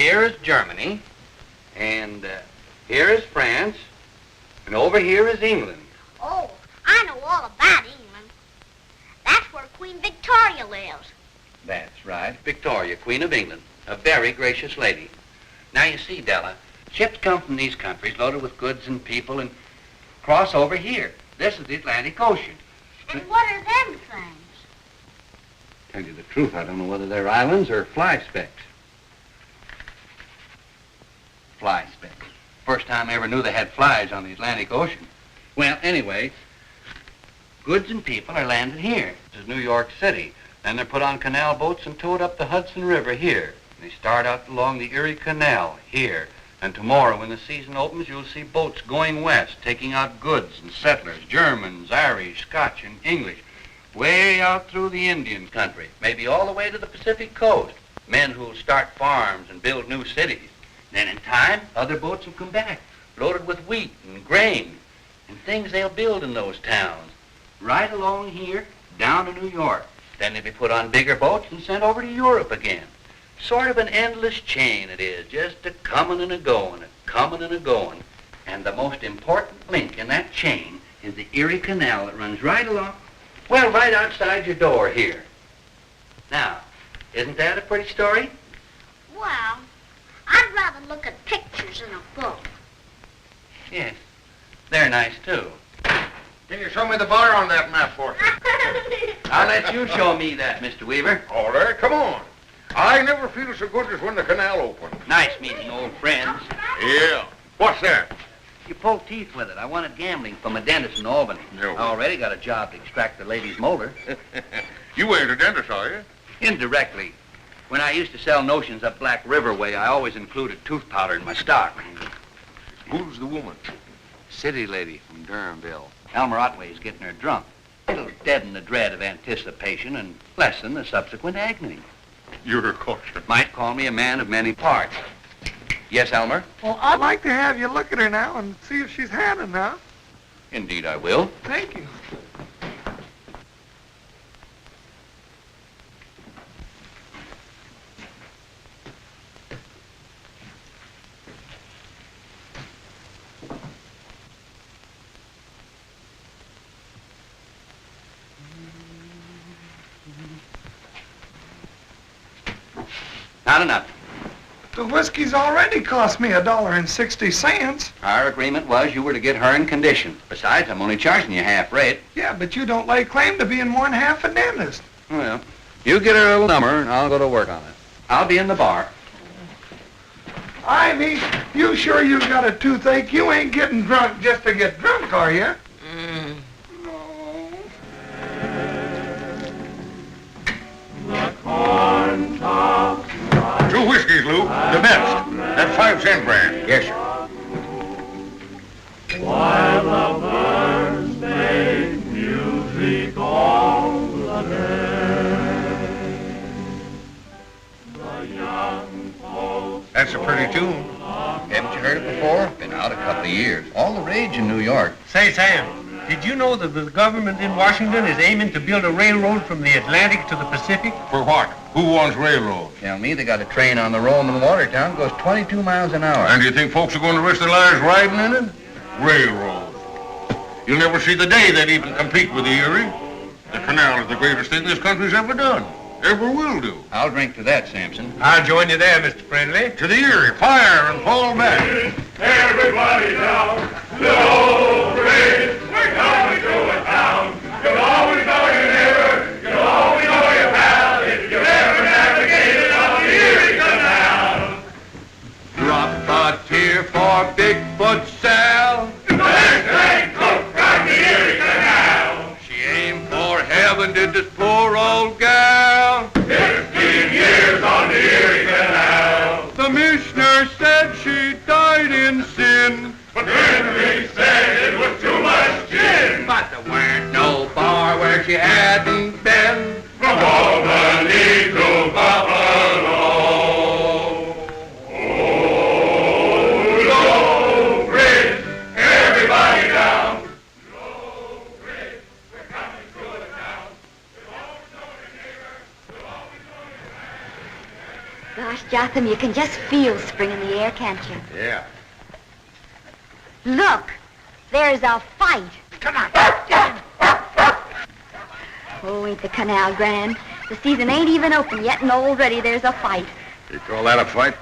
here is Germany, and here is France, and over here is England. Oh, I know all about England. That's where Queen Victoria lives. That's right, Victoria, Queen of England, a very gracious lady. Now, you see, Della, ships come from these countries loaded with goods and people and cross over here. This is the Atlantic Ocean. And what are them things? Tell you the truth, I don't know whether they're islands or fly specks. Fly specks. First time I ever knew they had flies on the Atlantic Ocean. Well, anyway, goods and people are landed here. This is New York City. Then they're put on canal boats and towed up the Hudson River here. They start out along the Erie Canal here. And tomorrow, when the season opens, you'll see boats going west, taking out goods and settlers, Germans, Irish, Scotch, and English, way out through the Indian country, maybe all the way to the Pacific coast. Men who'll start farms and build new cities. Then in time, other boats will come back, loaded with wheat and grain and things they'll build in those towns. Right along here, down to New York. Then they'll be put on bigger boats and sent over to Europe again. Sort of an endless chain it is, just a coming and a going, a coming and a going. And the most important link in that chain is the Erie Canal that runs right along, well, right outside your door here. Now, isn't that a pretty story? Well, I'd rather look at pictures in a book. Yes, they're nice too. Can you show me the bar on that map for me? I'll let you show me that, Mr. Weaver. All right, come on. I never feel so good as when the canal opens. Nice meeting old friends. Yeah. What's that? You pulled teeth with it. I wanted gambling from a dentist in Albany. No. I already got a job to extract the lady's molar. You ain't a dentist, are you? Indirectly. When I used to sell notions up Black River way, I always included tooth powder in my stock. Who's the woman? City lady from Durhamville. Elmer Otway's getting her drunk. It'll deaden the dread of anticipation and lessen the subsequent agony. You're a caution. Might call me a man of many parts. Yes, Elmer? Well, I'd like to have you look at her now and see if she's had enough. Indeed I will. Thank you. Not enough. The whiskey's already cost me $1.60. Our agreement was you were to get her in condition. Besides, I'm only charging you half rate. Yeah, but you don't lay claim to being more than half a dentist. Well, you get her a little number and I'll go to work on it. I'll be in the bar. Ivy, you sure you got a toothache? You ain't getting drunk just to get drunk, are you? No. The corn tops. 2 whiskeys, Lou. The best. That 5-cent brand. Yes, sir. While the birds make music all the day. The young folks. That's a pretty tune. Haven't you heard it before? Been out a couple of years. All the rage in New York. Say, Sam, did you know that the government in Washington is aiming to build a railroad from the Atlantic to the Pacific? For what? Who wants railroad? Tell me, they got a train on the Roman Watertown, goes 22 miles an hour. And do you think folks are going to risk their lives riding in it? Railroad. You'll never see the day they'd even compete with the Erie. The canal is the greatest thing this country's ever done. Ever will do. I'll drink to that, Sampson. I'll join you there, Mr. Friendly. To the Erie, fire and fall back. Everybody down, low grade, we're coming to a town. You'll always know your neighbor, you'll always know your pal, if you've ever navigated on the Erie Canal. Drop a tear for Bigfoot Sal. The best train cook from the Erie Canal. She aimed for heaven, did this poor old gal. 15 years on the Erie Canal. The missioner said she died in sin. But Henry said it was too much gin. But there weren't no bar where she hadn't been. From Albany to Buffalo. Oh, low bridge, everybody down. Low bridge, we're coming to a town. You'll always know your neighbor, you'll always know your Gosh, Jotham, you can just feel spring in the air, can't you? Yeah. Look, there's a fight. Come on. Oh, ain't the canal grand? The season ain't even open yet, and already there's a fight. You call that a fight?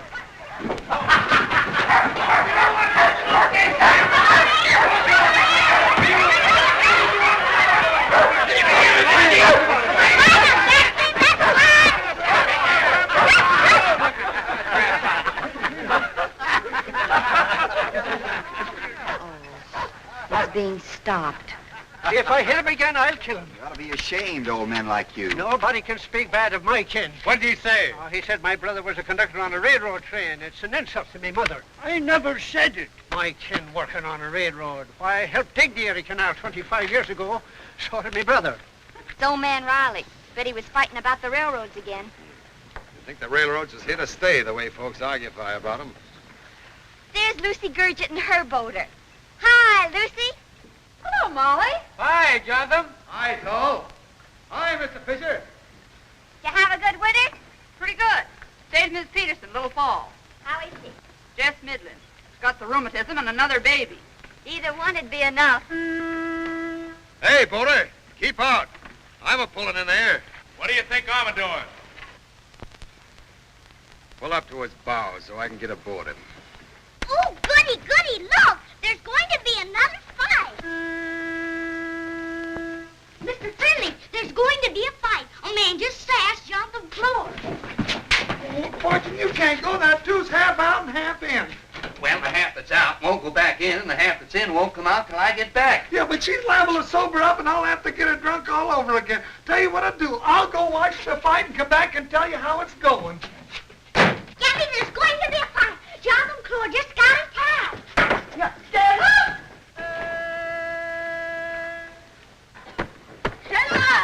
It's being stopped. If I hit him again, I'll kill him. You ought to be ashamed, old men like you. Nobody can speak bad of my kin. What'd he say? Oh, he said my brother was a conductor on a railroad train. It's an insult to me mother. I never said it. My kin working on a railroad. Why, I helped dig the Erie Canal 25 years ago. So did me brother. It's old man Riley. Bet he was fighting about the railroads again. I think the railroads is here to stay, the way folks argufy about them. There's Lucy Gurgett and her boater. Hi, Lucy. Hello, Molly. Hi, Jotham. Hi, Toll. Hi, Mr. Fisher. You have a good winter? Pretty good. Stays Miss Peterson, Little Falls. How is she? Jess Midland. She's got the rheumatism and another baby. Either one'd be enough. Hey, boater, keep out. I'm a-pulling in there. What do you think I'm a-doing? Pull up to his bow so I can get aboard him. Oh, goody, goody, look! There's going to be another fight. Mr. Finley, there's going to be a fight. A man just sashed Jotham floor. Oh, Fortune, you can't go. That two's half out and half in. Well, the half that's out won't go back in, and the half that's in won't come out till I get back. Yeah, but she's liable to sober up, and I'll have to get her drunk all over again. Tell you what I'll do. I'll go watch the fight and come back and tell you how it's going. Gabby, there's going to be a fight. Jotham Claw just got his pass. Yeah, get up! Stella!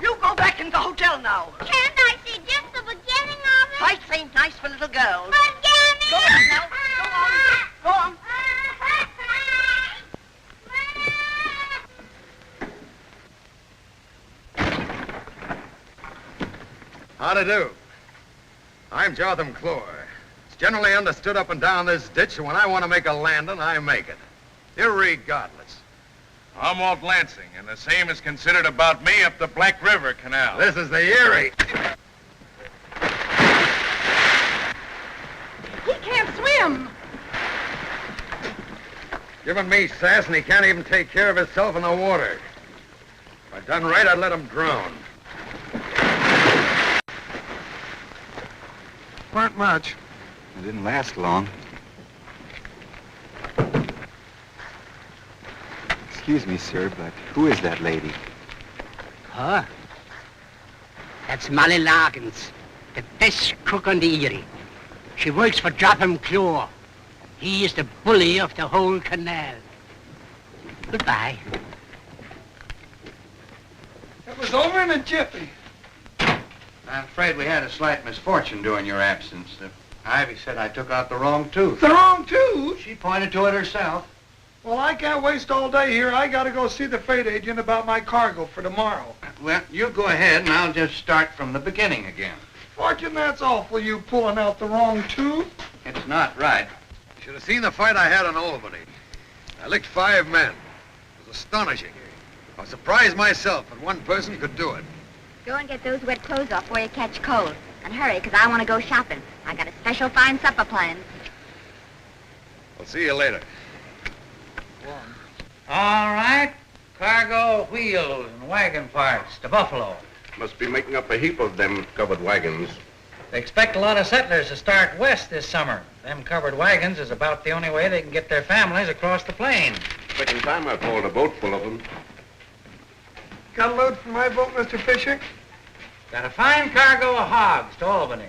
You go back in the hotel now. Can't I see just the beginning of it? Fights ain't nice for little girls. But Gabby! Go on now. Go on. How to do? I'm Jotham Clore. It's generally understood up and down this ditch, and when I want to make a landing, I make it. Irregardless. I'm Walt Lansing, and the same is considered about me up the Black River Canal. This is the Erie. He can't swim. Giving me sass, and he can't even take care of himself in the water. If I'd done right, I'd let him drown. Weren't much. It didn't last long. Excuse me, sir, but who is that lady? Huh? That's Molly Larkins, the best cook on the Erie. She works for Jotham Claw. He is the bully of the whole canal. Goodbye. It was over in a jiffy. I'm afraid we had a slight misfortune during your absence. Ivy said I took out the wrong tooth. The wrong tooth? She pointed to it herself. Well, I can't waste all day here. I gotta go see the freight agent about my cargo for tomorrow. Well, you go ahead, and I'll just start from the beginning again. Fortune, that's awful, you pulling out the wrong tooth. It's not right. You should have seen the fight I had in Albany. I licked 5 men. It was astonishing. I was surprised myself that one person could do it. Go and get those wet clothes off before you catch cold. And hurry, because I want to go shopping. I got a special fine supper planned. I'll see you later. All right. Cargo, wheels, and wagon parts to Buffalo. Must be making up a heap of them covered wagons. They expect a lot of settlers to start west this summer. Them covered wagons is about the only way they can get their families across the plain. Second time I've hauled a boat full of them. Got a load for my boat, Mr. Fisher? Got a fine cargo of hogs to Albany.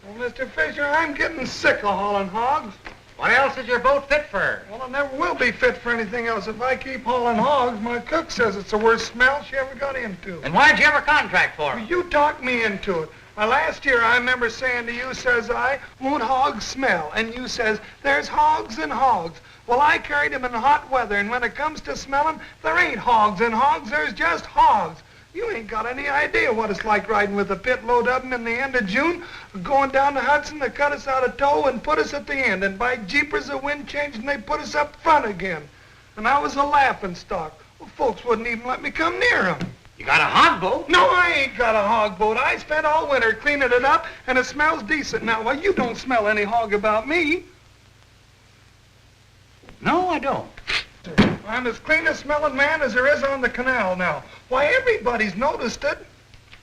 Well, Mr. Fisher, I'm getting sick of hauling hogs. What else is your boat fit for? Well, I never will be fit for anything else. If I keep hauling hogs, my cook says it's the worst smell she ever got into. And why'd you ever contract for Well, it? you talked me into it. Last year, I remember saying to you, says I, won't hogs smell? And you says, there's hogs and hogs. Well, I carried them in hot weather, and when it comes to smelling, there ain't hogs and hogs, there's just hogs. You ain't got any idea what it's like riding with a pit load of 'em in the end of June, going down the Hudson to cut us out of tow and put us at the end. And by jeepers, the wind changed and they put us up front again. And I was a laughing stock. Well, folks wouldn't even let me come near 'em. You got a hog boat? No, I ain't got a hog boat. I spent all winter cleaning it up, and it smells decent now. Well, you don't smell any hog about me. No, I don't. I'm as clean a smelling man as there is on the canal now. Why, everybody's noticed it.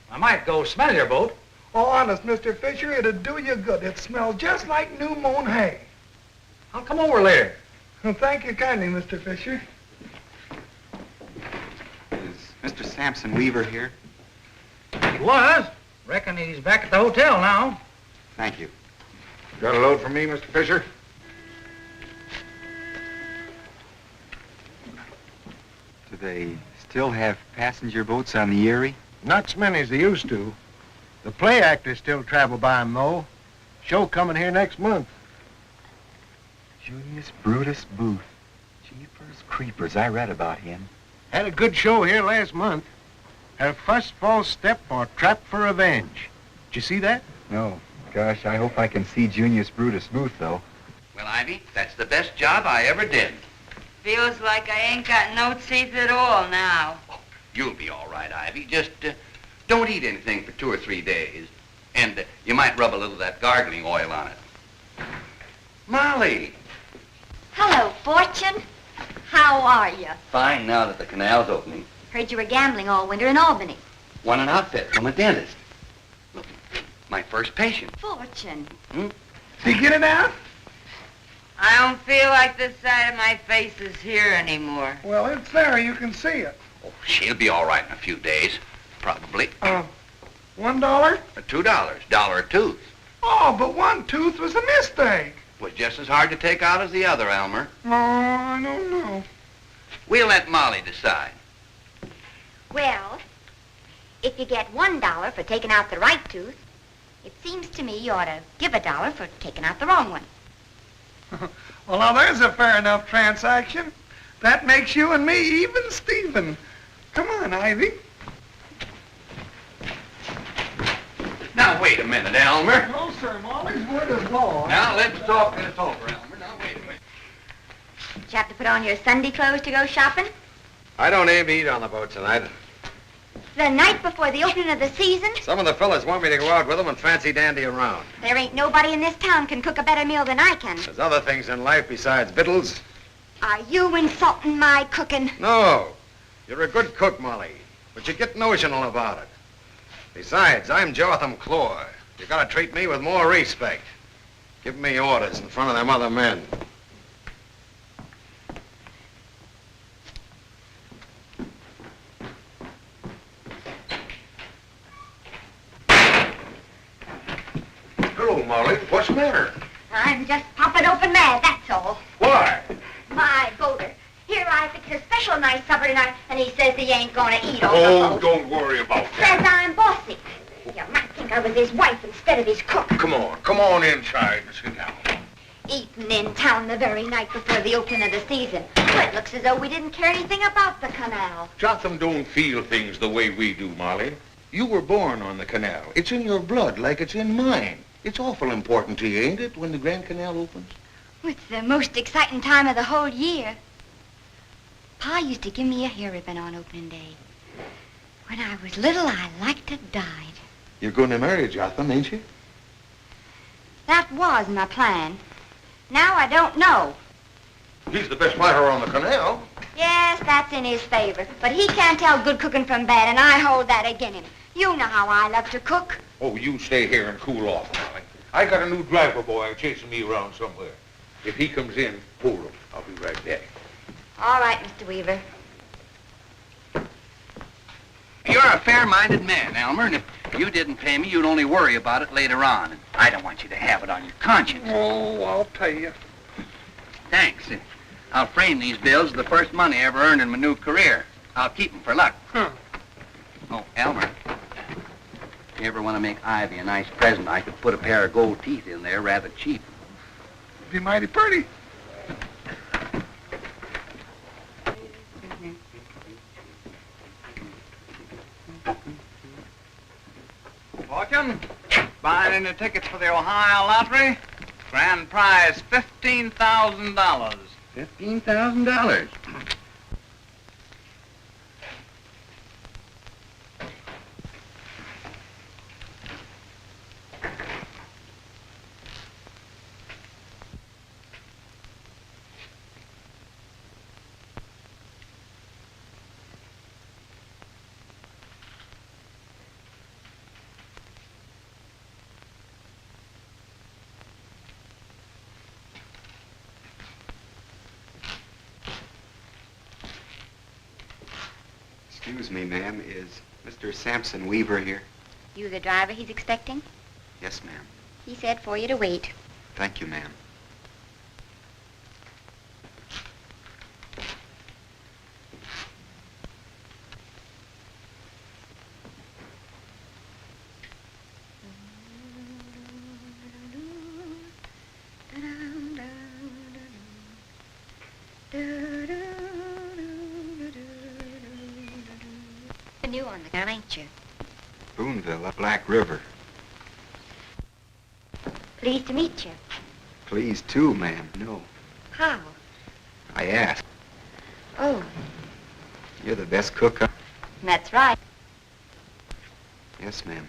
I might go smell your boat. Oh, honest, Mr. Fisher, it'd do you good. It smells just like new mown hay. I'll come over later. Well, thank you kindly, Mr. Fisher. Is Mr. Sampson Weaver here? He was. Reckon he's back at the hotel now. Thank you. Got a load for me, Mr. Fisher? Do they still have passenger boats on the Erie? Not so many as they used to. The play actors still travel by 'em, though. Show coming here next month. Junius Brutus Booth. Jeepers creepers, I read about him. Had a good show here last month. Her first false step or trap for revenge. Did you see that? No. Gosh, I hope I can see Junius Brutus Booth, though. Well, Ivy, that's the best job I ever did. Feels like I ain't got no teeth at all now. Oh, you'll be all right, Ivy. Just don't eat anything for 2 or 3 days. And you might rub a little of that gargling oil on it. Molly. Hello, Fortune. How are you? Fine now that the canal's opening. Heard you were gambling all winter in Albany. Won an outfit from a dentist. Look, my first patient. Fortune. Did you get it out? I don't feel like this side of my face is here anymore. Well, it's there. You can see it. Oh, she'll be all right in a few days, probably. $1? $2, dollar a tooth. Oh, but one tooth was a mistake. Was just as hard to take out as the other, Elmer. Oh, I don't know. We'll let Molly decide. Well, if you get $1 for taking out the right tooth, it seems to me you ought to give $1 for taking out the wrong one. Well, now there's a fair enough transaction. That makes you and me even, Stephen. Come on, Ivy. Now, wait a minute, Elmer. No, sir. Molly's word is law. Now, let's talk this over, Elmer. Now, wait a minute. Did you have to put on your Sunday clothes to go shopping? I don't aim to eat on the boat tonight. The night before the opening of the season? Some of the fellas want me to go out with them and fancy dandy around. There ain't nobody in this town can cook a better meal than I can. There's other things in life besides victuals. Are you insulting my cooking? No. You're a good cook, Molly, but you get notional about it. Besides, I'm Jotham Clore. You gotta treat me with more respect. Give me orders in front of them other men. Hello, Molly. What's the matter? I'm just popping open mad, that's all. Why? My voter. Here I fixed a special nice supper tonight, and he says he ain't gonna eat on the boat. Don't worry about Says I'm bossy. You might think I was his wife instead of his cook. Come on inside and sit down. Eating in town the very night before the opening of the season. Well, it looks as though we didn't care anything about the canal. Jotham don't feel things the way we do, Molly. You were born on the canal. It's in your blood like it's in mine. It's awful important to you, ain't it, when the Grand Canal opens? It's the most exciting time of the whole year. Pa used to give me a hair ribbon on opening day. When I was little, I liked to dyed. You're going to marry Jotham, ain't you? That was my plan. Now I don't know. He's the best fighter on the canal. Yes, that's in his favor. But he can't tell good cooking from bad, and I hold that against him. You know how I love to cook. Oh, you stay here and cool off, Molly. I got a new driver boy chasing me around somewhere. If he comes in, hold him. I'll be right back. All right, Mr. Weaver. You're a fair-minded man, Elmer, and if you didn't pay me, you'd only worry about it later on. And I don't want you to have it on your conscience. Oh, I'll pay you. Thanks. I'll frame these bills as the first money I ever earned in my new career. I'll keep them for luck. Huh. Oh, Elmer, if you ever want to make Ivy a nice present, I could put a pair of gold teeth in there rather cheap. Be mighty pretty. Fortune, buying any tickets for the Ohio lottery? Grand prize, $15,000. $15,000. Excuse me, ma'am. Is Mr. Sampson Weaver here? You the driver he's expecting? Yes, ma'am. He said for you to wait. Thank you, ma'am. New on the gun, ain't you? Boonville, up Black River. Pleased to meet you. Pleased too, ma'am. No. How? I asked. Oh, You're the best cook I... that's right. Yes, ma'am.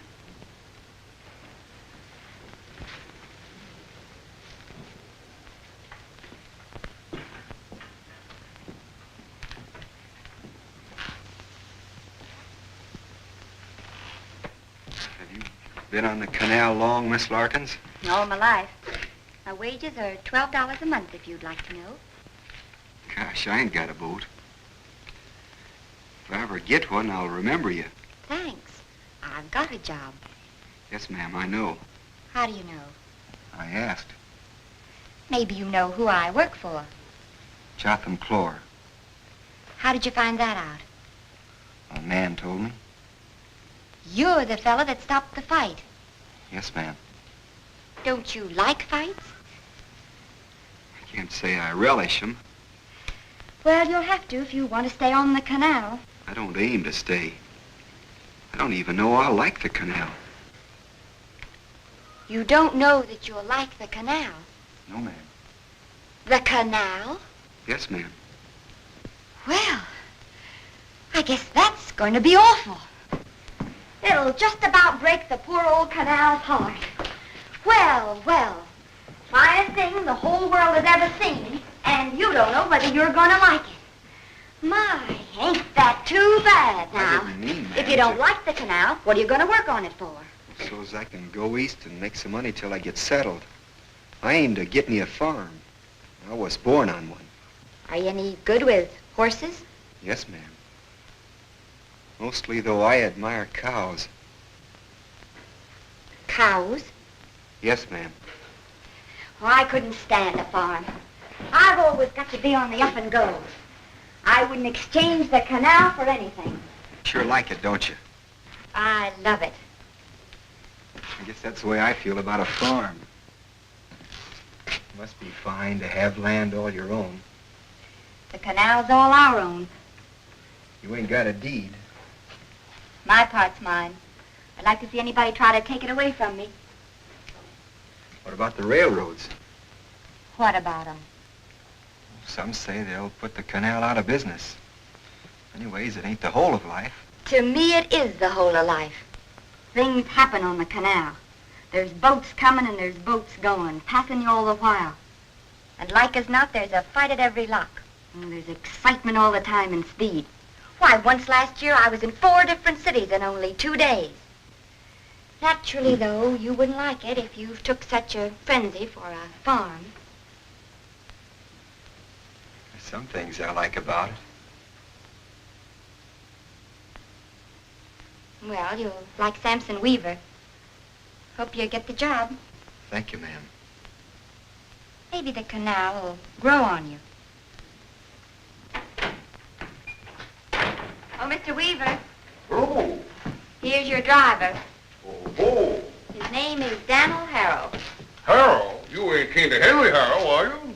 Been on the canal long, Miss Larkins? All my life. My wages are $12 a month, if you'd like to know. Gosh, I ain't got a boat. If I ever get one, I'll remember you. Thanks. I've got a job. Yes, ma'am, I know. How do you know? I asked. Maybe you know who I work for. Jotham Clore. How did you find that out? A man told me. You're the fella that stopped the fight. Yes, ma'am. Don't you like fights? I can't say I relish them. Well, you'll have to if you want to stay on the canal. I don't aim to stay. I don't even know I like the canal. You don't know that you'll like the canal? No, ma'am. The canal? Yes, ma'am. Well, I guess that's going to be awful. It'll just about break the poor old canal's heart. Well, well, finest thing the whole world has ever seen, and you don't know whether you're going to like it. My, ain't that too bad now? I didn't mean that. If you don't like the canal, what are you going to work on it for? So as I can go east and make some money till I get settled. I aim to get me a farm. I was born on one. Are you any good with horses? Yes, ma'am. Mostly, though, I admire cows. Cows? Yes, ma'am. Well, I couldn't stand a farm. I've always got to be on the up and go. I wouldn't exchange the canal for anything. Sure like it, don't you? I love it. I guess that's the way I feel about a farm. Must be fine to have land all your own. The canal's all our own. You ain't got a deed. My part's mine. I'd like to see anybody try to take it away from me. What about the railroads? What about them? Some say they'll put the canal out of business. Anyways, it ain't the whole of life. To me, it is the whole of life. Things happen on the canal. There's boats coming and there's boats going, passing you all the while. And like as not, there's a fight at every lock. And there's excitement all the time and speed. Why, once last year, I was in 4 different cities in only 2 days. Naturally, though, you wouldn't like it if you took such a frenzy for a farm. There's some things I like about it. Well, you'll like Sampson Weaver. Hope you get the job. Thank you, ma'am. Maybe the canal will grow on you. Oh, Mr. Weaver. Oh. Here's your driver. Oh. His name is Daniel Harrow. Harold? You ain't kin to Henry Harrow, are you?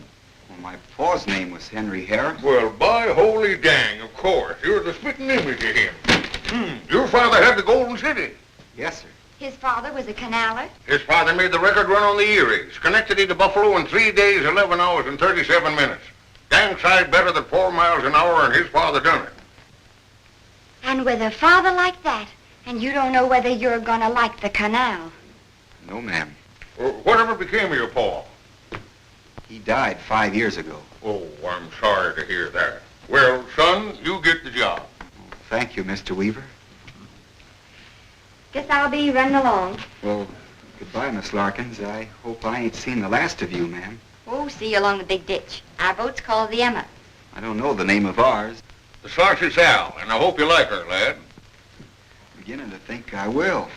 Well, my pa's name was Henry Harris. Well, by holy dang, of course. You're the spitting image of him. Your father had the Golden City. Yes, sir. His father was a canaler? His father made the record run on the Erie. Schenectady to Buffalo in 3 days, 11 hours, and 37 minutes. Dang sight better than 4 miles an hour, and his father done it. And with a father like that, and you don't know whether you're gonna like the canal. No, ma'am. Whatever became of your pa? He died 5 years ago. Oh, I'm sorry to hear that. Well, son, you get the job. Thank you, Mr. Weaver. Guess I'll be running along. Well, goodbye, Miss Larkins. I hope I ain't seen the last of you, ma'am. Oh, see you along the big ditch. Our boat's called the Emma. I don't know the name of ours. The Saucy Sal, and I hope you like her, lad. Beginning to think I will.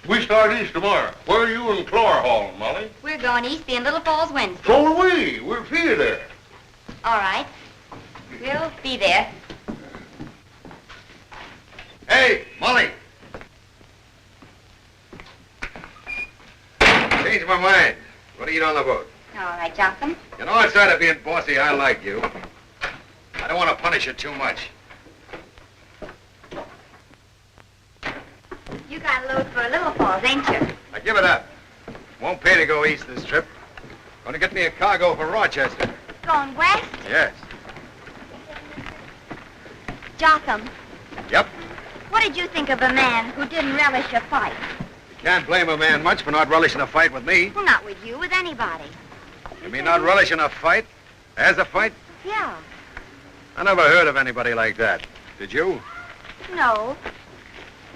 We start east tomorrow. Where are you and Clore hauling, Molly? We're going east in Little Falls Wednesday. So are we. We'll see you there. All right. We'll be there. Hey, Molly. Changed my mind. What to eat on the boat? All right, Jotham. You know, outside of being bossy, I like you. I don't want to punish you too much. You got a load for Little Falls, ain't you? Now give it up. Won't pay to go east this trip. Gonna get me a cargo for Rochester. Going west? Yes. Jotham, Yep. what did you think of a man who didn't relish a fight? You can't blame a man much for not relishing a fight with me. Well, not with you, with anybody. You mean not relishing a fight? As a fight? Yeah. I never heard of anybody like that. Did you? No.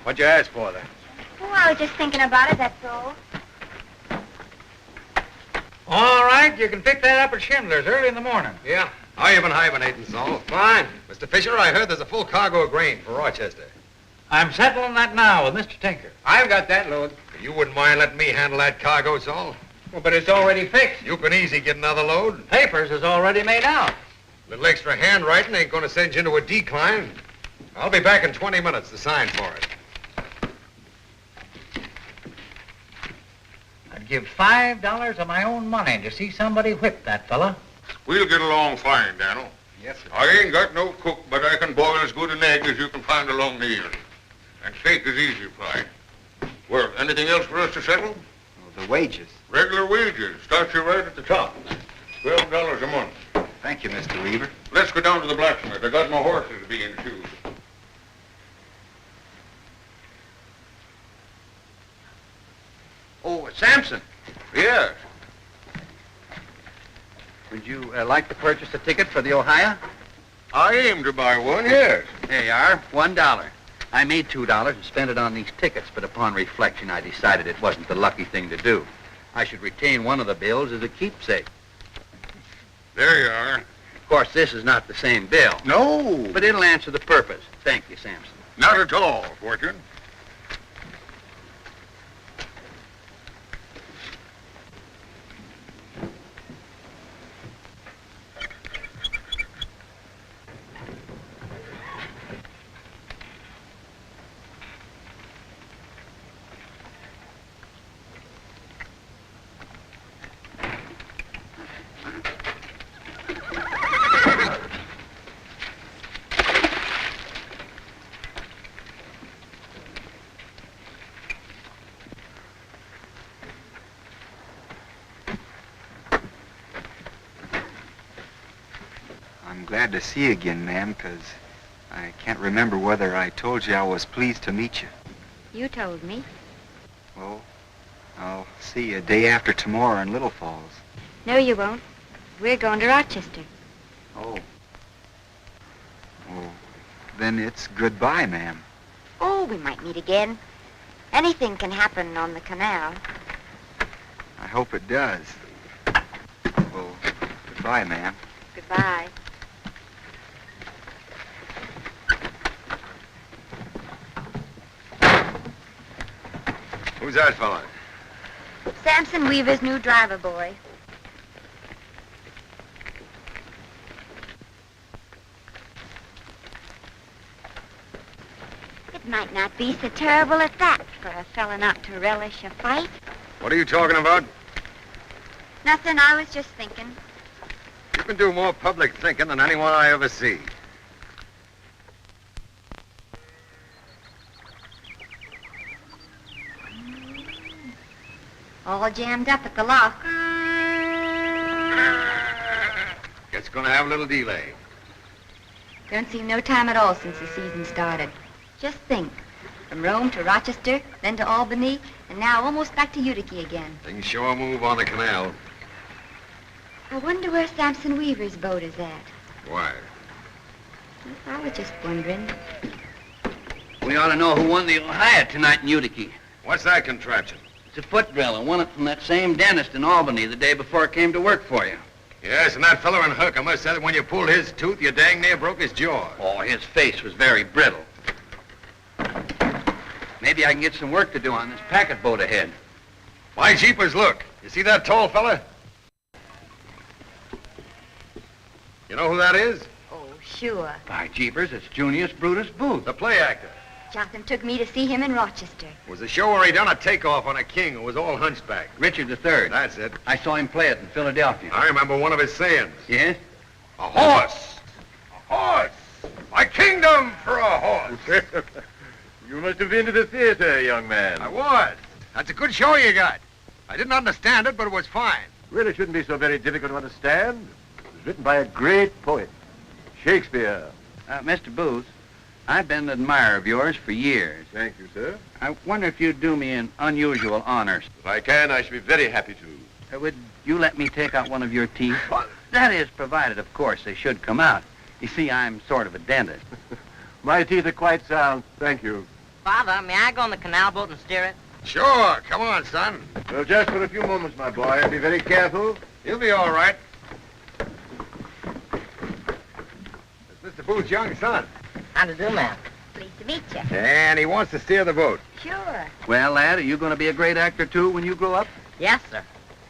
What'd you ask for, then? Oh, I was just thinking about it, that's all. All right, you can pick that up at Schindler's early in the morning. Yeah. How you been hibernating, Sol? Fine. Mr. Fisher, I heard there's a full cargo of grain for Rochester. I'm settling that now with Mr. Tinker. I've got that load. You wouldn't mind letting me handle that cargo, Sol? Well, but it's already fixed. You can easy get another load. Papers is already made out. A little extra handwriting ain't gonna send you into a decline. I'll be back in 20 minutes to sign for it. I'd give $5 of my own money to see somebody whip that fella. We'll get along fine, Daniel. Yes, sir. I ain't got no cook, but I can boil as good an egg as you can find along the Erie. And steak is easy fry. Well, anything else for us to settle? Oh, the wages. Regular wages. Start you right at the top. $12 a month. Thank you, Mr. Weaver. Let's go down to the blacksmith. I got my horses being shoed. Oh, Samson. Yes. Would you like to purchase a ticket for the Ohio? I aim to buy one, yes. Here you are, $1. I made $2 and spent it on these tickets, but upon reflection, I decided it wasn't the lucky thing to do. I should retain one of the bills as a keepsake. There you are. Of course, this is not the same bill. No. But it'll answer the purpose. Thank you, Samson. Not at all, Fortune. I'm glad to see you again, ma'am, 'cause I can't remember whether I told you I was pleased to meet you. You told me. Well, I'll see you day after tomorrow in Little Falls. No, you won't. We're going to Rochester. Oh. Oh, then it's goodbye, ma'am. Oh, we might meet again. Anything can happen on the canal. I hope it does. Well, goodbye, ma'am. Goodbye. Who's that fella? Samson Weaver's new driver boy. It might not be so terrible at that for a fella not to relish a fight. What are you talking about? Nothing, I was just thinking. You can do more public thinking than anyone I ever see. All jammed up at the lock. It's gonna have a little delay. Don't seem no time at all since the season started. Just think. From Rome to Rochester, then to Albany, and now almost back to Utica again. Things sure move on the canal. I wonder where Samson Weaver's boat is at. Why? I was just wondering. We ought to know who won the Ohio tonight in Utica. What's that contraption? It's a foot drill. I won it from that same dentist in Albany the day before I came to work for you. Yes, and that feller in Hook, I must say that when you pulled his tooth, you dang near broke his jaw. Oh, his face was very brittle. Maybe I can get some work to do on this packet boat ahead. Why, jeepers, look. You see that tall fella? You know who that is? Oh, sure. By jeepers, it's Junius Brutus Booth. The play actor. Jotham took me to see him in Rochester. It was a show where he done a takeoff on a king who was all hunchback. Richard III. That's it. I saw him play it in Philadelphia. I remember one of his sayings. Yes? A horse! A horse! My kingdom for a horse! You must have been to the theater, young man. I was. That's a good show you got. I didn't understand it, but it was fine. Really shouldn't be so very difficult to understand. It was written by a great poet, Shakespeare. Mr. Booth, I've been an admirer of yours for years. Thank you, sir. I wonder if you'd do me an unusual honor. If I can, I should be very happy to. Would you let me take out one of your teeth? That is, provided, of course, they should come out. You see, I'm sort of a dentist. My teeth are quite sound, thank you. Father, may I go on the canal boat and steer it? Sure. Come on, son. Well, just for a few moments, my boy. Be very careful. You'll be all right. It's Mr. Booth's young son. How to do, ma'am? Pleased to meet you. And he wants to steer the boat. Sure. Well, lad, are you going to be a great actor, too, when you grow up? Yes, sir.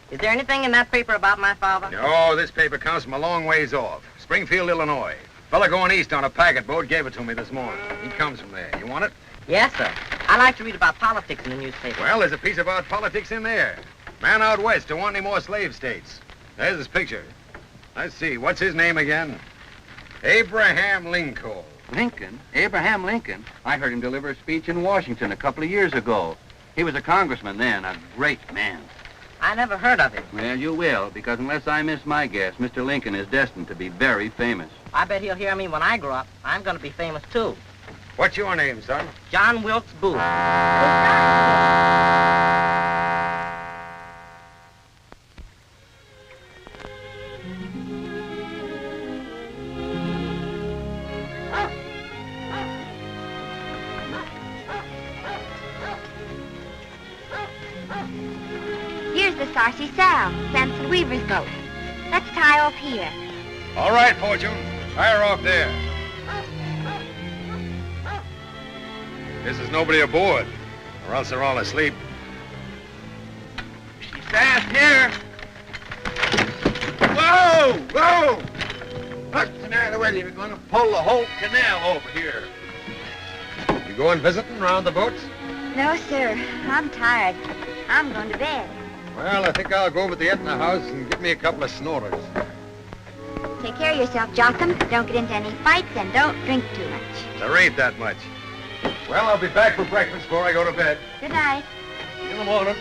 Is there anything in that paper about my father? No, this paper comes from a long ways off. Springfield, Illinois. Fella going east on a packet boat gave it to me this morning. He comes from there. You want it? Yes, sir. I like to read about politics in the newspaper. Well, there's a piece about politics in there. Man out west don't want any more slave states. There's his picture. Let's see, what's his name again? Abraham Lincoln. Lincoln? Abraham Lincoln? I heard him deliver a speech in Washington a couple of years ago. He was a congressman then, a great man. I never heard of him. Well, you will, because unless I miss my guess, Mr. Lincoln is destined to be very famous. I bet he'll hear me when I grow up. I'm going to be famous, too. What's your name, son? John Wilkes Booth. Here's the Sarcy Sal, Samson Weaver's boat. Let's tie off here. All right, Fortune. Tie her off there. This is nobody aboard, or else they're all asleep. She's fast here. Whoa! Whoa! What's the matter with you? We're going to pull the whole canal over here. You going visiting around the boats? No, sir. I'm tired. I'm going to bed. Well, I think I'll go over to the Etna house and get me a couple of snorters. Take care of yourself, Jotham. Don't get into any fights and don't drink too much. There ain't that much. Well, I'll be back for breakfast before I go to bed. Good night. See you in the morning.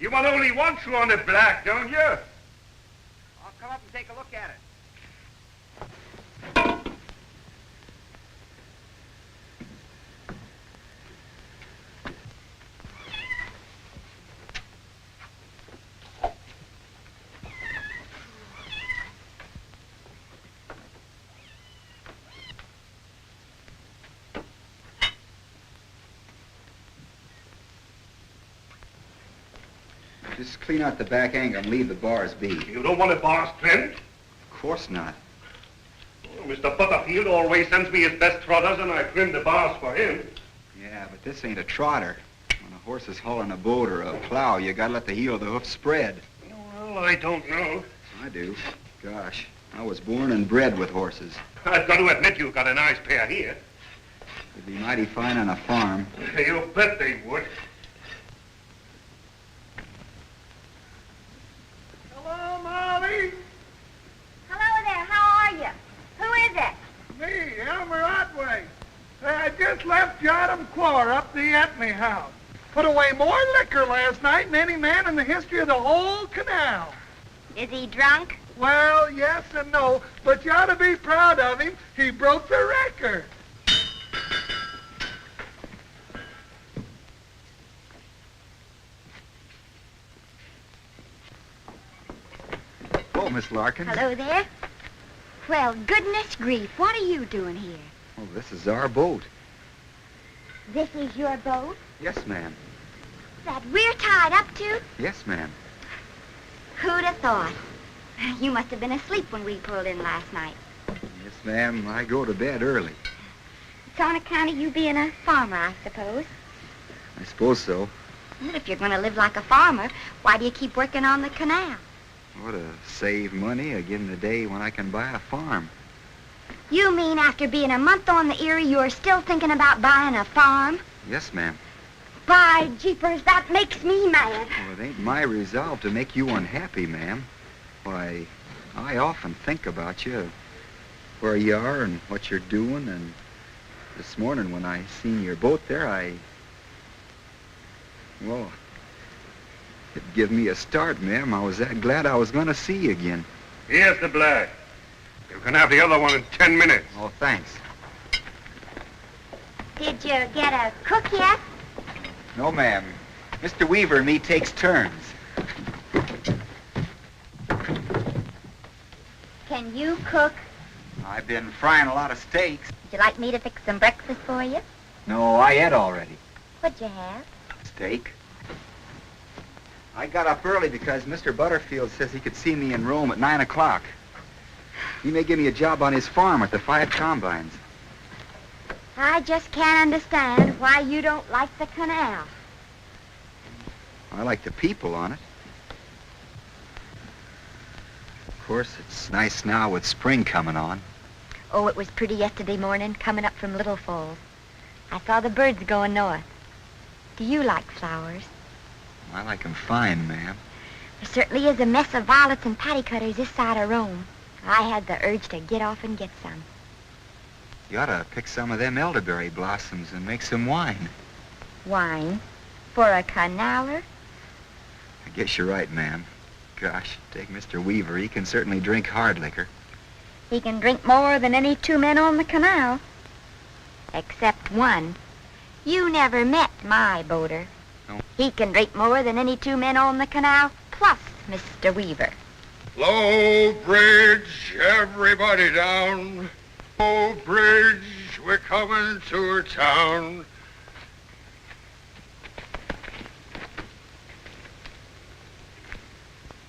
You want only one shoe on the black, don't you? I'll come up and take a look at it. Just clean out the back angle and leave the bars be. You don't want the bars trimmed? Of course not. Oh, Mr. Butterfield always sends me his best trotters, and I trim the bars for him. Yeah, but this ain't a trotter. When a horse is hauling a boat or a plow, you gotta let the heel of the hoof spread. Well, I don't know. I do. Gosh, I was born and bred with horses. I've got to admit you've got a nice pair here. They'd be mighty fine on a farm. You bet they would. Hello, Molly. Hello there, how are you? Who is it? Me, Elmer Otway. Say, I just left Jotham Claw up the Etney house. Put away more liquor last night than any man in the history of the whole canal. Is he drunk? Well, yes and no, but you ought to be proud of him. He broke the record. Oh, Miss Larkin. Hello there. Well, goodness grief, what are you doing here? Oh, this is our boat. This is your boat? Yes, ma'am. That we're tied up to? Yes, ma'am. Who'd have thought? You must have been asleep when we pulled in last night. Yes, ma'am. I go to bed early. It's on account of you being a farmer, I suppose. I suppose so. Well, if you're going to live like a farmer, why do you keep working on the canal? Oh, to save money again the day when I can buy a farm. You mean after being a month on the Erie, you're still thinking about buying a farm? Yes, ma'am. By jeepers, that makes me mad. Well, it ain't my resolve to make you unhappy, ma'am. Why, I often think about you, where you are and what you're doing, and this morning when I seen your boat there, well, it give me a start, ma'am. I was that glad I was going to see you again. Here's the black. You can have the other one in 10 minutes. Oh, thanks. Did you get a cook yet? No, ma'am. Mr. Weaver and me takes turns. Can you cook? I've been frying a lot of steaks. Would you like me to fix some breakfast for you? No, I ate already. What'd you have? Steak. I got up early because Mr. Butterfield says he could see me in Rome at 9 o'clock. He may give me a job on his farm at the 5 combines. I just can't understand why you don't like the canal. I like the people on it. Of course, it's nice now with spring coming on. Oh, it was pretty yesterday morning coming up from Little Falls. I saw the birds going north. Do you like flowers? I like 'em fine, ma'am. There certainly is a mess of violets and patty cutters this side of Rome. I had the urge to get off and get some. You ought to pick some of them elderberry blossoms and make some wine. Wine? For a canaler? I guess you're right, ma'am. Gosh, take Mr. Weaver. He can certainly drink hard liquor. He can drink more than any 2 men on the canal. Except one. You never met my boater. No. He can drink more than any 2 men on the canal, plus Mr. Weaver. Low bridge, everybody down. Low bridge, we're coming to a town.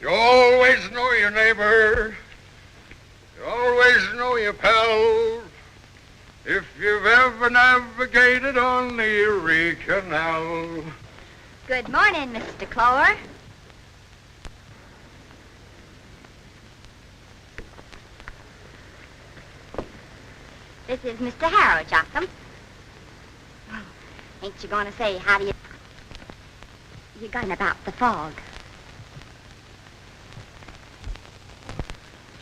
You always know your neighbor. You always know your pal. If you've ever navigated on the Erie Canal. Good morning, Mr. Clower. This is Mr. Harrow, Jotham. Ain't you going to say how do you got about the fog?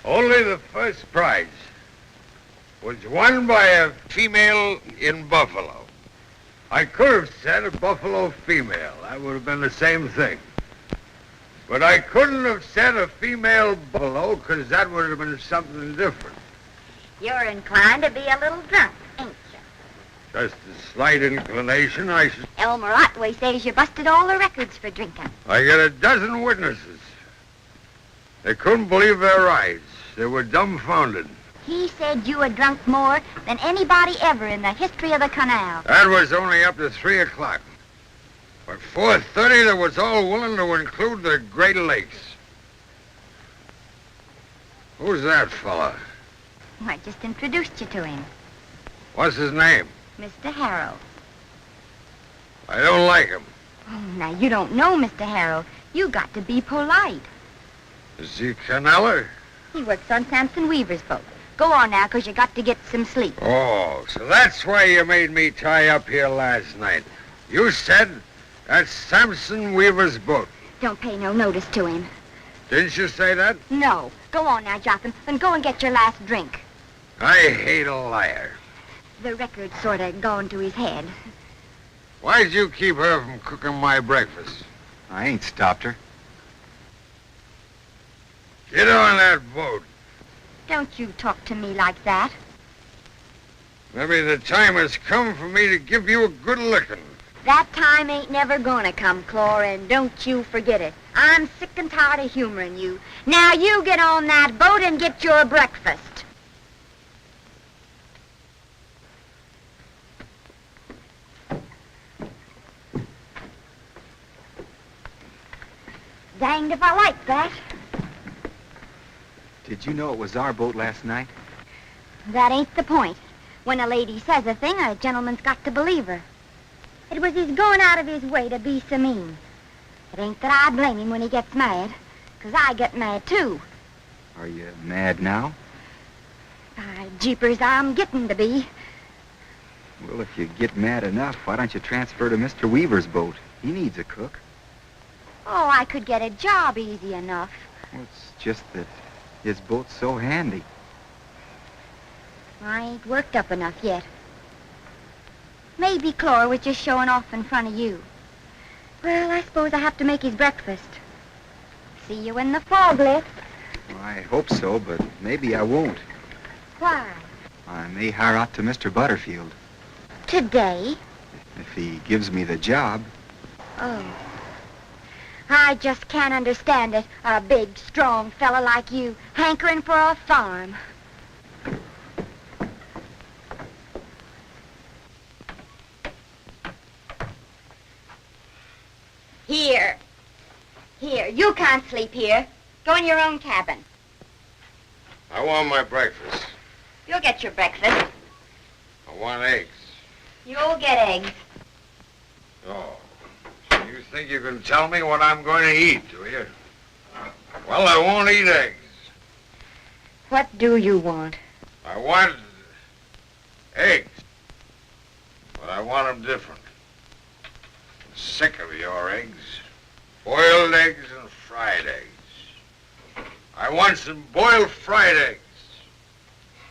Only the first prize was won by a female in Buffalo. I could have said a Buffalo female. That would have been the same thing. But I couldn't have said a female buffalo, 'cause that would have been something different. You're inclined to be a little drunk, ain't you? Just a slight inclination, Elmer Otway says you busted all the records for drinking. I got a dozen witnesses. They couldn't believe their eyes. They were dumbfounded. He said you had drunk more than anybody ever in the history of the canal. That was only up to 3 o'clock. By 4:30, they was all willing to include the Great Lakes. Who's that fella? I just introduced you to him. What's his name? Mr. Harrow. I don't like him. Oh, now, you don't know Mr. Harrow. You got to be polite. Is he a canaler? He works on Samson Weaver's boat. Go on now, 'cause you got to get some sleep. Oh, so that's why you made me tie up here last night. You said that's Samson Weaver's boat. Don't pay no notice to him. Didn't you say that? No. Go on now, Jotham, and go and get your last drink. I hate a liar. The record's sort of gone to his head. Why'd you keep her from cooking my breakfast? I ain't stopped her. Get on that boat. Don't you talk to me like that. Maybe the time has come for me to give you a good licking. That time ain't never gonna come, Clore, and don't you forget it. I'm sick and tired of humoring you. Now you get on that boat and get your breakfast. Danged if I like that. Did you know it was our boat last night? That ain't the point. When a lady says a thing, a gentleman's got to believe her. It was his going out of his way to be so mean. It ain't that I blame him when he gets mad, 'cause I get mad too. Are you mad now? By jeepers, I'm getting to be. Well, if you get mad enough, why don't you transfer to Mr. Weaver's boat? He needs a cook. Oh, I could get a job easy enough. Well, it's just that his boat's so handy. I ain't worked up enough yet. Maybe Clore was just showing off in front of you. Well, I suppose I have to make his breakfast. See you in the fog lift. Well, I hope so, but maybe I won't. Why? I may hire out to Mr. Butterfield. Today? If he gives me the job. Oh. I just can't understand it. A big, strong fella like you, hankering for a farm. Here. Here, you can't sleep here. Go in your own cabin. I want my breakfast. You'll get your breakfast. I want eggs. You'll get eggs. Oh. So you think you can tell me what I'm going to eat, do you? Well, I won't eat eggs. What do you want? I want eggs. But I want them different. I'm sick of your eggs. Boiled eggs and fried eggs. I want some boiled fried eggs.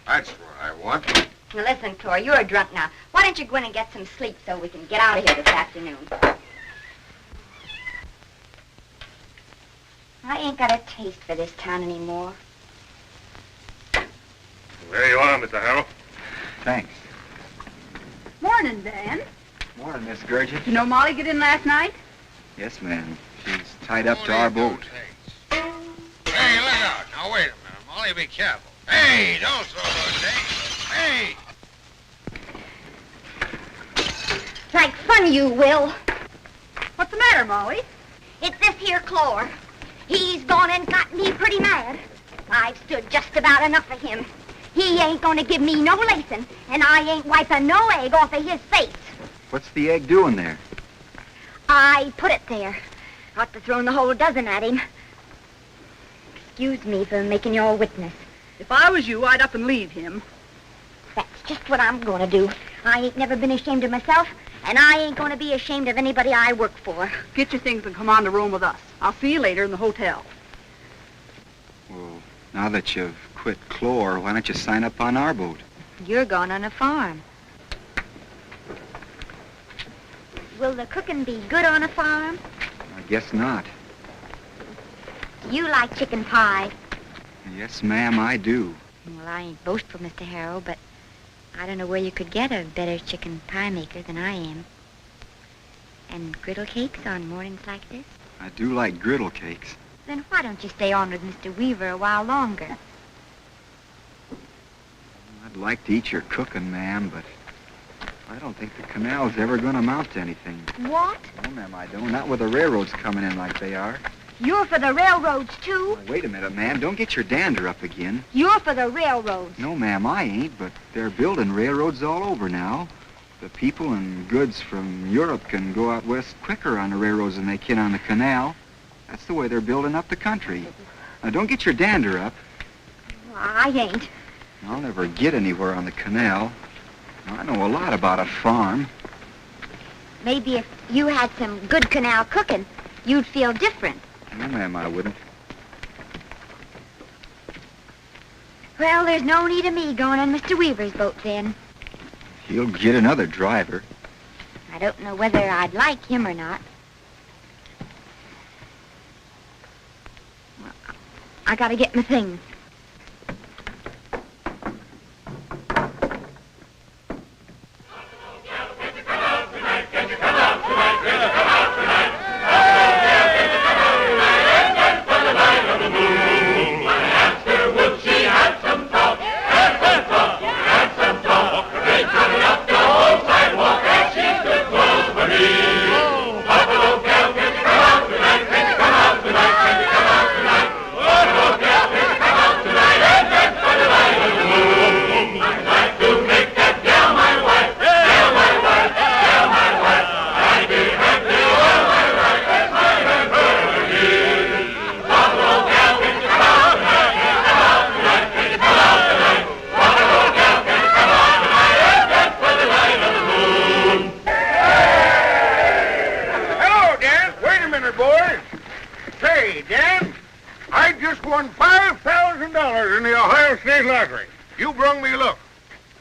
That's what I want. Now listen, Clore, you're drunk now. Why don't you go in and get some sleep so we can get out of here this afternoon? I ain't got a taste for this town anymore. There you are, Mr. Harrow. Thanks. Morning, Dan. Morning, Miss Gurgis. Did you know Molly get in last night? Yes, ma'am. She's tied up to our boat. Hey, look out. Now, wait a minute, Molly. Be careful. Hey, don't throw those eggs. Hey! Like fun you will. What's the matter, Molly? It's this here Clore. He's gone and got me pretty mad. I've stood just about enough of him. He ain't gonna give me no lacing, and I ain't wiping no egg off of his face. What's the egg doing there? I put it there. Ought to thrown the whole dozen at him. Excuse me for making you all witness. If I was you, I'd up and leave him. That's just what I'm gonna do. I ain't never been ashamed of myself, and I ain't gonna be ashamed of anybody I work for. Get your things and come on to room with us. I'll see you later in the hotel. Well, now that you've quit Clore, why don't you sign up on our boat? You're going on a farm. Will the cooking be good on a farm? I guess not. You like chicken pie. Yes, ma'am, I do. Well, I ain't boastful, Mr. Harrow, but I don't know where you could get a better chicken pie maker than I am. And griddle cakes on mornings like this? I do like griddle cakes. Then why don't you stay on with Mr. Weaver a while longer? I'd like to eat your cooking, ma'am, but I don't think the canal's ever going to amount to anything. What? No, ma'am, I don't. Not with the railroads coming in like they are. You're for the railroads, too? Oh, wait a minute, ma'am. Don't get your dander up again. You're for the railroads. No, ma'am, I ain't, but they're building railroads all over now. The people and goods from Europe can go out west quicker on the railroads than they can on the canal. That's the way they're building up the country. Now, don't get your dander up. I ain't. I'll never get anywhere on the canal. I know a lot about a farm. Maybe if you had some good canal cooking, you'd feel different. No, ma'am, I wouldn't. Well, there's no need of me going on Mr. Weaver's boat then. He'll get another driver. I don't know whether I'd like him or not. Well, I gotta get my things.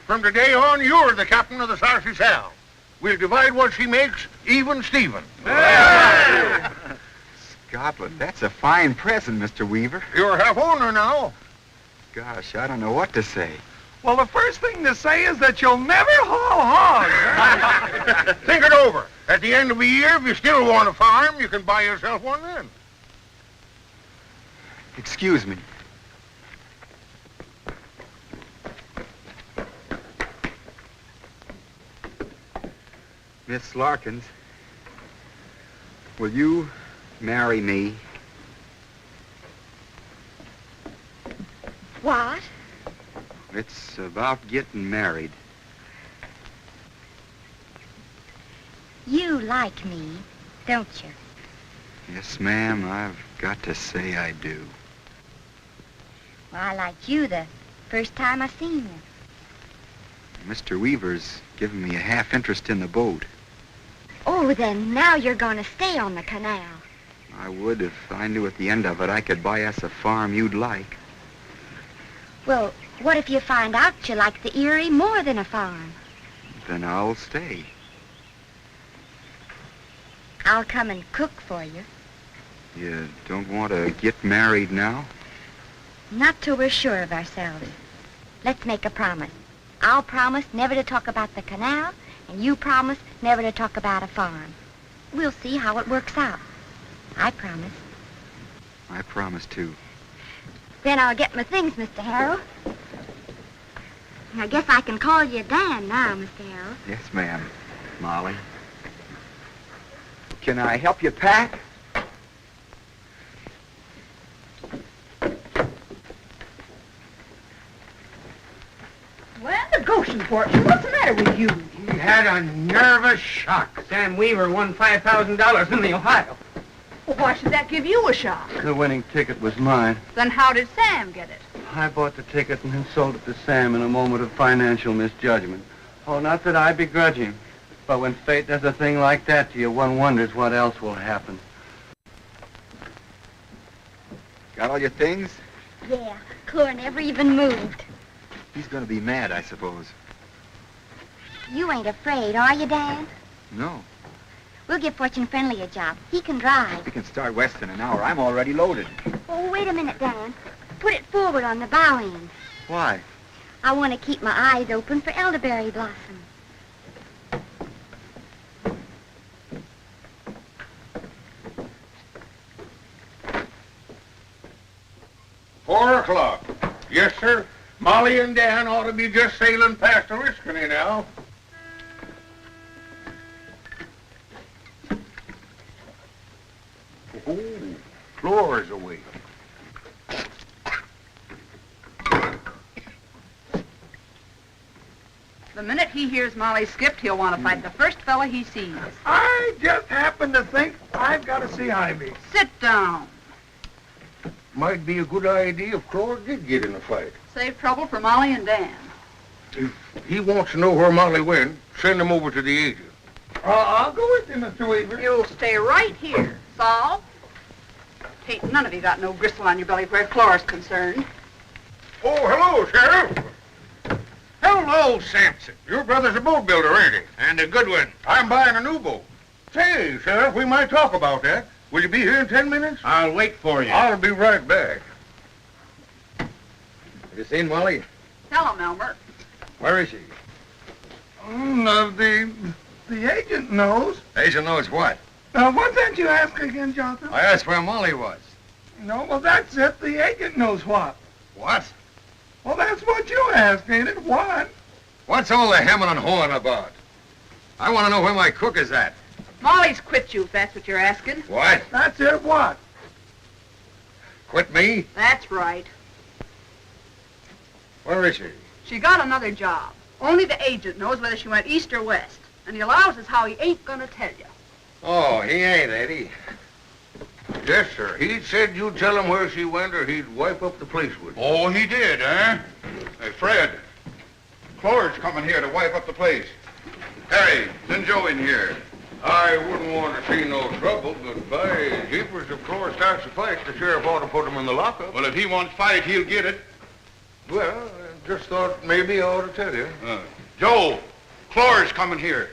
From today on, you're the captain of the Sarcy Sal. We'll divide what she makes, even Stephen. Scotland, that's a fine present, Mr. Weaver. You're half owner now. Gosh, I don't know what to say. Well, the first thing to say is that you'll never haul hogs. Think it over. At the end of the year, if you still want a farm, you can buy yourself one then. Excuse me. Miss Larkins, will you marry me? What? It's about getting married. You like me, don't you? Yes, ma'am, I've got to say I do. Well, I liked you the first time I seen you. Mr. Weaver's given me a half interest in the boat. Oh, then now you're going to stay on the canal. I would if I knew at the end of it I could buy us a farm you'd like. Well, what if you find out you like the Erie more than a farm? Then I'll stay. I'll come and cook for you. You don't want to get married now? Not till we're sure of ourselves. Let's make a promise. I'll promise never to talk about the canal, and you promise never to talk about a farm. We'll see how it works out. I promise. I promise, too. Then I'll get my things, Mr. Harrow. I guess I can call you Dan now, Mr. Harrow. Yes, ma'am. Molly. Can I help you pack? Well, the Goshen fortune, what's the matter with you? He had a nervous shock. Sam Weaver won $5,000 in the Ohio. Well, why should that give you a shock? The winning ticket was mine. Then how did Sam get it? I bought the ticket and then sold it to Sam in a moment of financial misjudgment. Oh, not that I begrudge him. But when fate does a thing like that to you, one wonders what else will happen. Got all your things? Yeah, Clore never even moved. He's going to be mad, I suppose. You ain't afraid, are you, Dan? No. We'll give Fortune Friendly a job. He can drive. We can start west in an hour. I'm already loaded. Oh, wait a minute, Dan. Put it forward on the bow end. Why? I want to keep my eyes open for elderberry blossom. 4 o'clock. Yes, sir. Molly and Dan ought to be just sailing past Oriskany now. Oh, floor's awake. The minute he hears Molly skipped, he'll want to fight the first fella he sees. I just happened to think I've got to see Ivy. Sit down. Might be a good idea if Clore did get in a fight. Save trouble for Molly and Dan. If he wants to know where Molly went, send him over to the agent. I'll go with you, Mr. Weaver. You'll stay right here. Saul? Ain't none of you got no gristle on your belly where Clore's concerned. Oh, hello, Sheriff. Hello, Sampson. Your brother's a boat builder, ain't he? And a good one. I'm buying a new boat. Say, Sheriff, we might talk about that. Will you be here in 10 minutes? I'll wait for you. I'll be right back. Have you seen Molly? Tell him, Elmer. Where is she? The agent knows. Agent knows what? What's that you ask again, Jonathan? I asked where Molly was. No, well, that's it. The agent knows what. What? Well, that's what you asked, ain't it? What? What's all the hemming and hawing about? I want to know where my cook is at. Molly's quit you, if that's what you're asking. What? That's it, what? Quit me? That's right. Where is she? She got another job. Only the agent knows whether she went east or west. And he allows us how he ain't gonna tell you. Oh, he ain't, ain't he? Yes, sir. He said you'd tell him where she went or he'd wipe up the place with you. Oh, he did, eh? Hey, Fred, Clore's coming here to wipe up the place. Harry, send Joe in here. I wouldn't want to see no trouble, but by jeepers, if Clore starts a fight, the sheriff ought to put him in the lockup. Well, if he wants fight, he'll get it. Well, I just thought maybe I ought to tell you. Joe, Clore's coming here.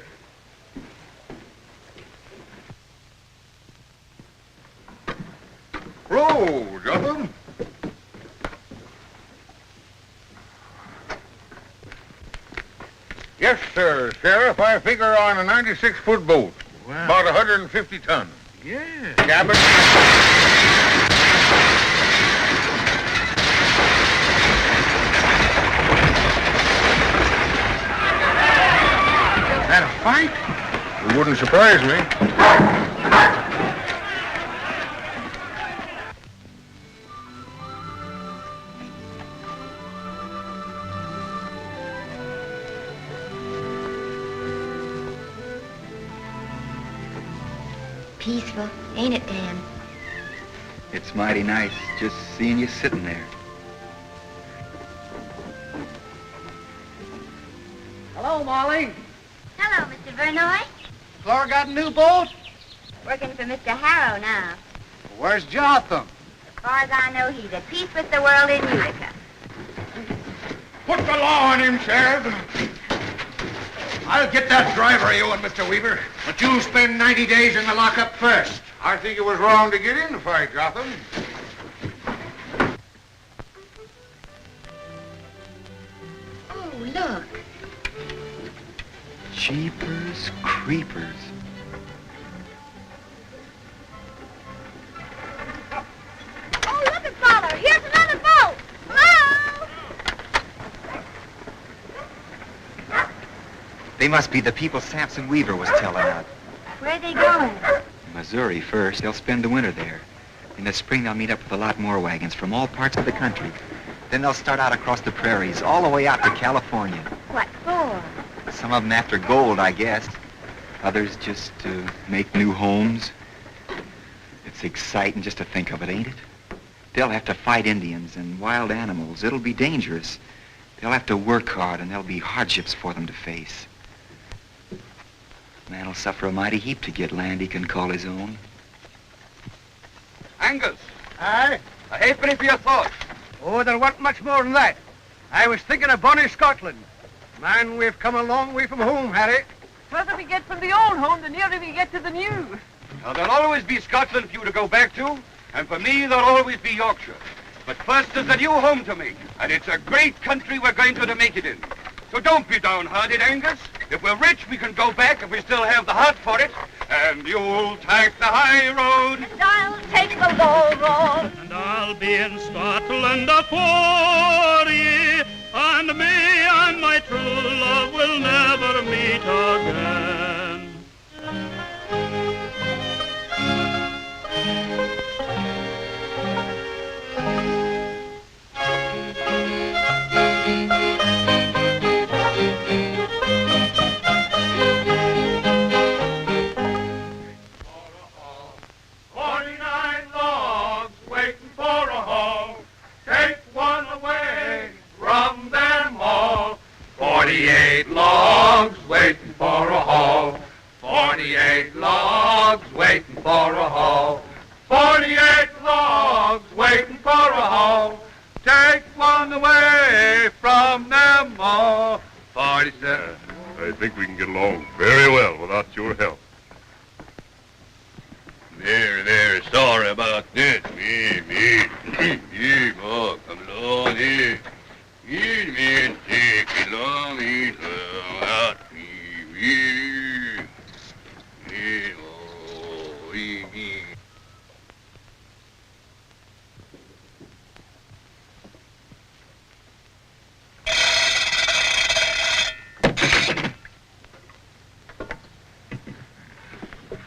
Hello, Jonathan. Yes, sir, Sheriff. I figure on a 96-foot boat. Wow. About 150 tons. Yeah. Cabin. That a fight? It wouldn't surprise me. Peaceful, ain't it, Dan? It's mighty nice just seeing you sitting there. Hello, Molly. Hello, Mr. Vernoy. Clore got a new boat? Working for Mr. Harrow now. Where's Jotham? As far as I know, he's at peace with the world in Utica. Put the law on him, Sheriff. I'll get that driver of you and Mr. Weaver, but you'll spend 90 days in the lockup first. I think it was wrong to get in the fight, Jotham. Oh, look. Jeepers creepers. Oh, look at Father. Here's another boat. Hello? They must be the people Sampson Weaver was telling of. Where are they going? Missouri first. They'll spend the winter there. In the spring, they'll meet up with a lot more wagons from all parts of the country. Then they'll start out across the prairies, all the way out to California. What for? Some of them after gold, I guess. Others just to make new homes. It's exciting just to think of it, ain't it? They'll have to fight Indians and wild animals. It'll be dangerous. They'll have to work hard, and there'll be hardships for them to face. Man'll suffer a mighty heap to get land he can call his own. Angus. Aye? A halfpenny for your thoughts. Oh, there wasn't much more than that. I was thinking of Bonnie, Scotland. Man, we've come a long way from home, Harry. further we get from the old home, the nearer we get to the new. Now, there'll always be Scotland for you to go back to, and for me, there'll always be Yorkshire. But first, there's a new home to make, and it's a great country we're going to make it in. So don't be downhearted, Angus. If we're rich, we can go back if we still have the heart for it. And you'll take the high road. And I'll take the low road. And I'll be in Scotland a quarry, and me and my true love will never meet again. Logs waiting for a haul. 48 logs waiting for a haul. 48 logs waiting for a haul. Take one away from them all. 47. I think we can get along very well without your help. Very sorry about this. Me. Oh, come along here. Me, take it long, out.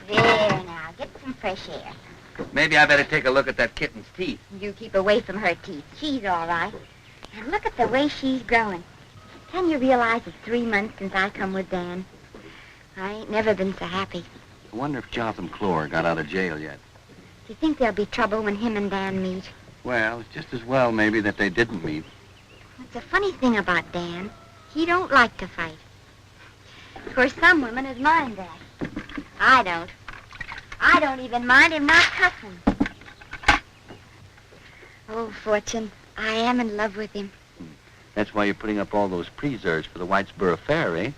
There now, get some fresh air. Maybe I better take a look at that kitten's teeth. You keep away from her teeth. She's all right. And look at the way she's growing. Can you realize it's 3 months since I come with Dan? I ain't never been so happy. I wonder if Jotham Clore got out of jail yet. Do you think there'll be trouble when him and Dan meet? Well, it's just as well maybe that they didn't meet. It's a funny thing about Dan. He don't like to fight. Of course, some women would mind that. I don't. I don't even mind him not cussing. Oh, Fortune, I am in love with him. That's why you're putting up all those preserves for the Whitesboro Fair, eh?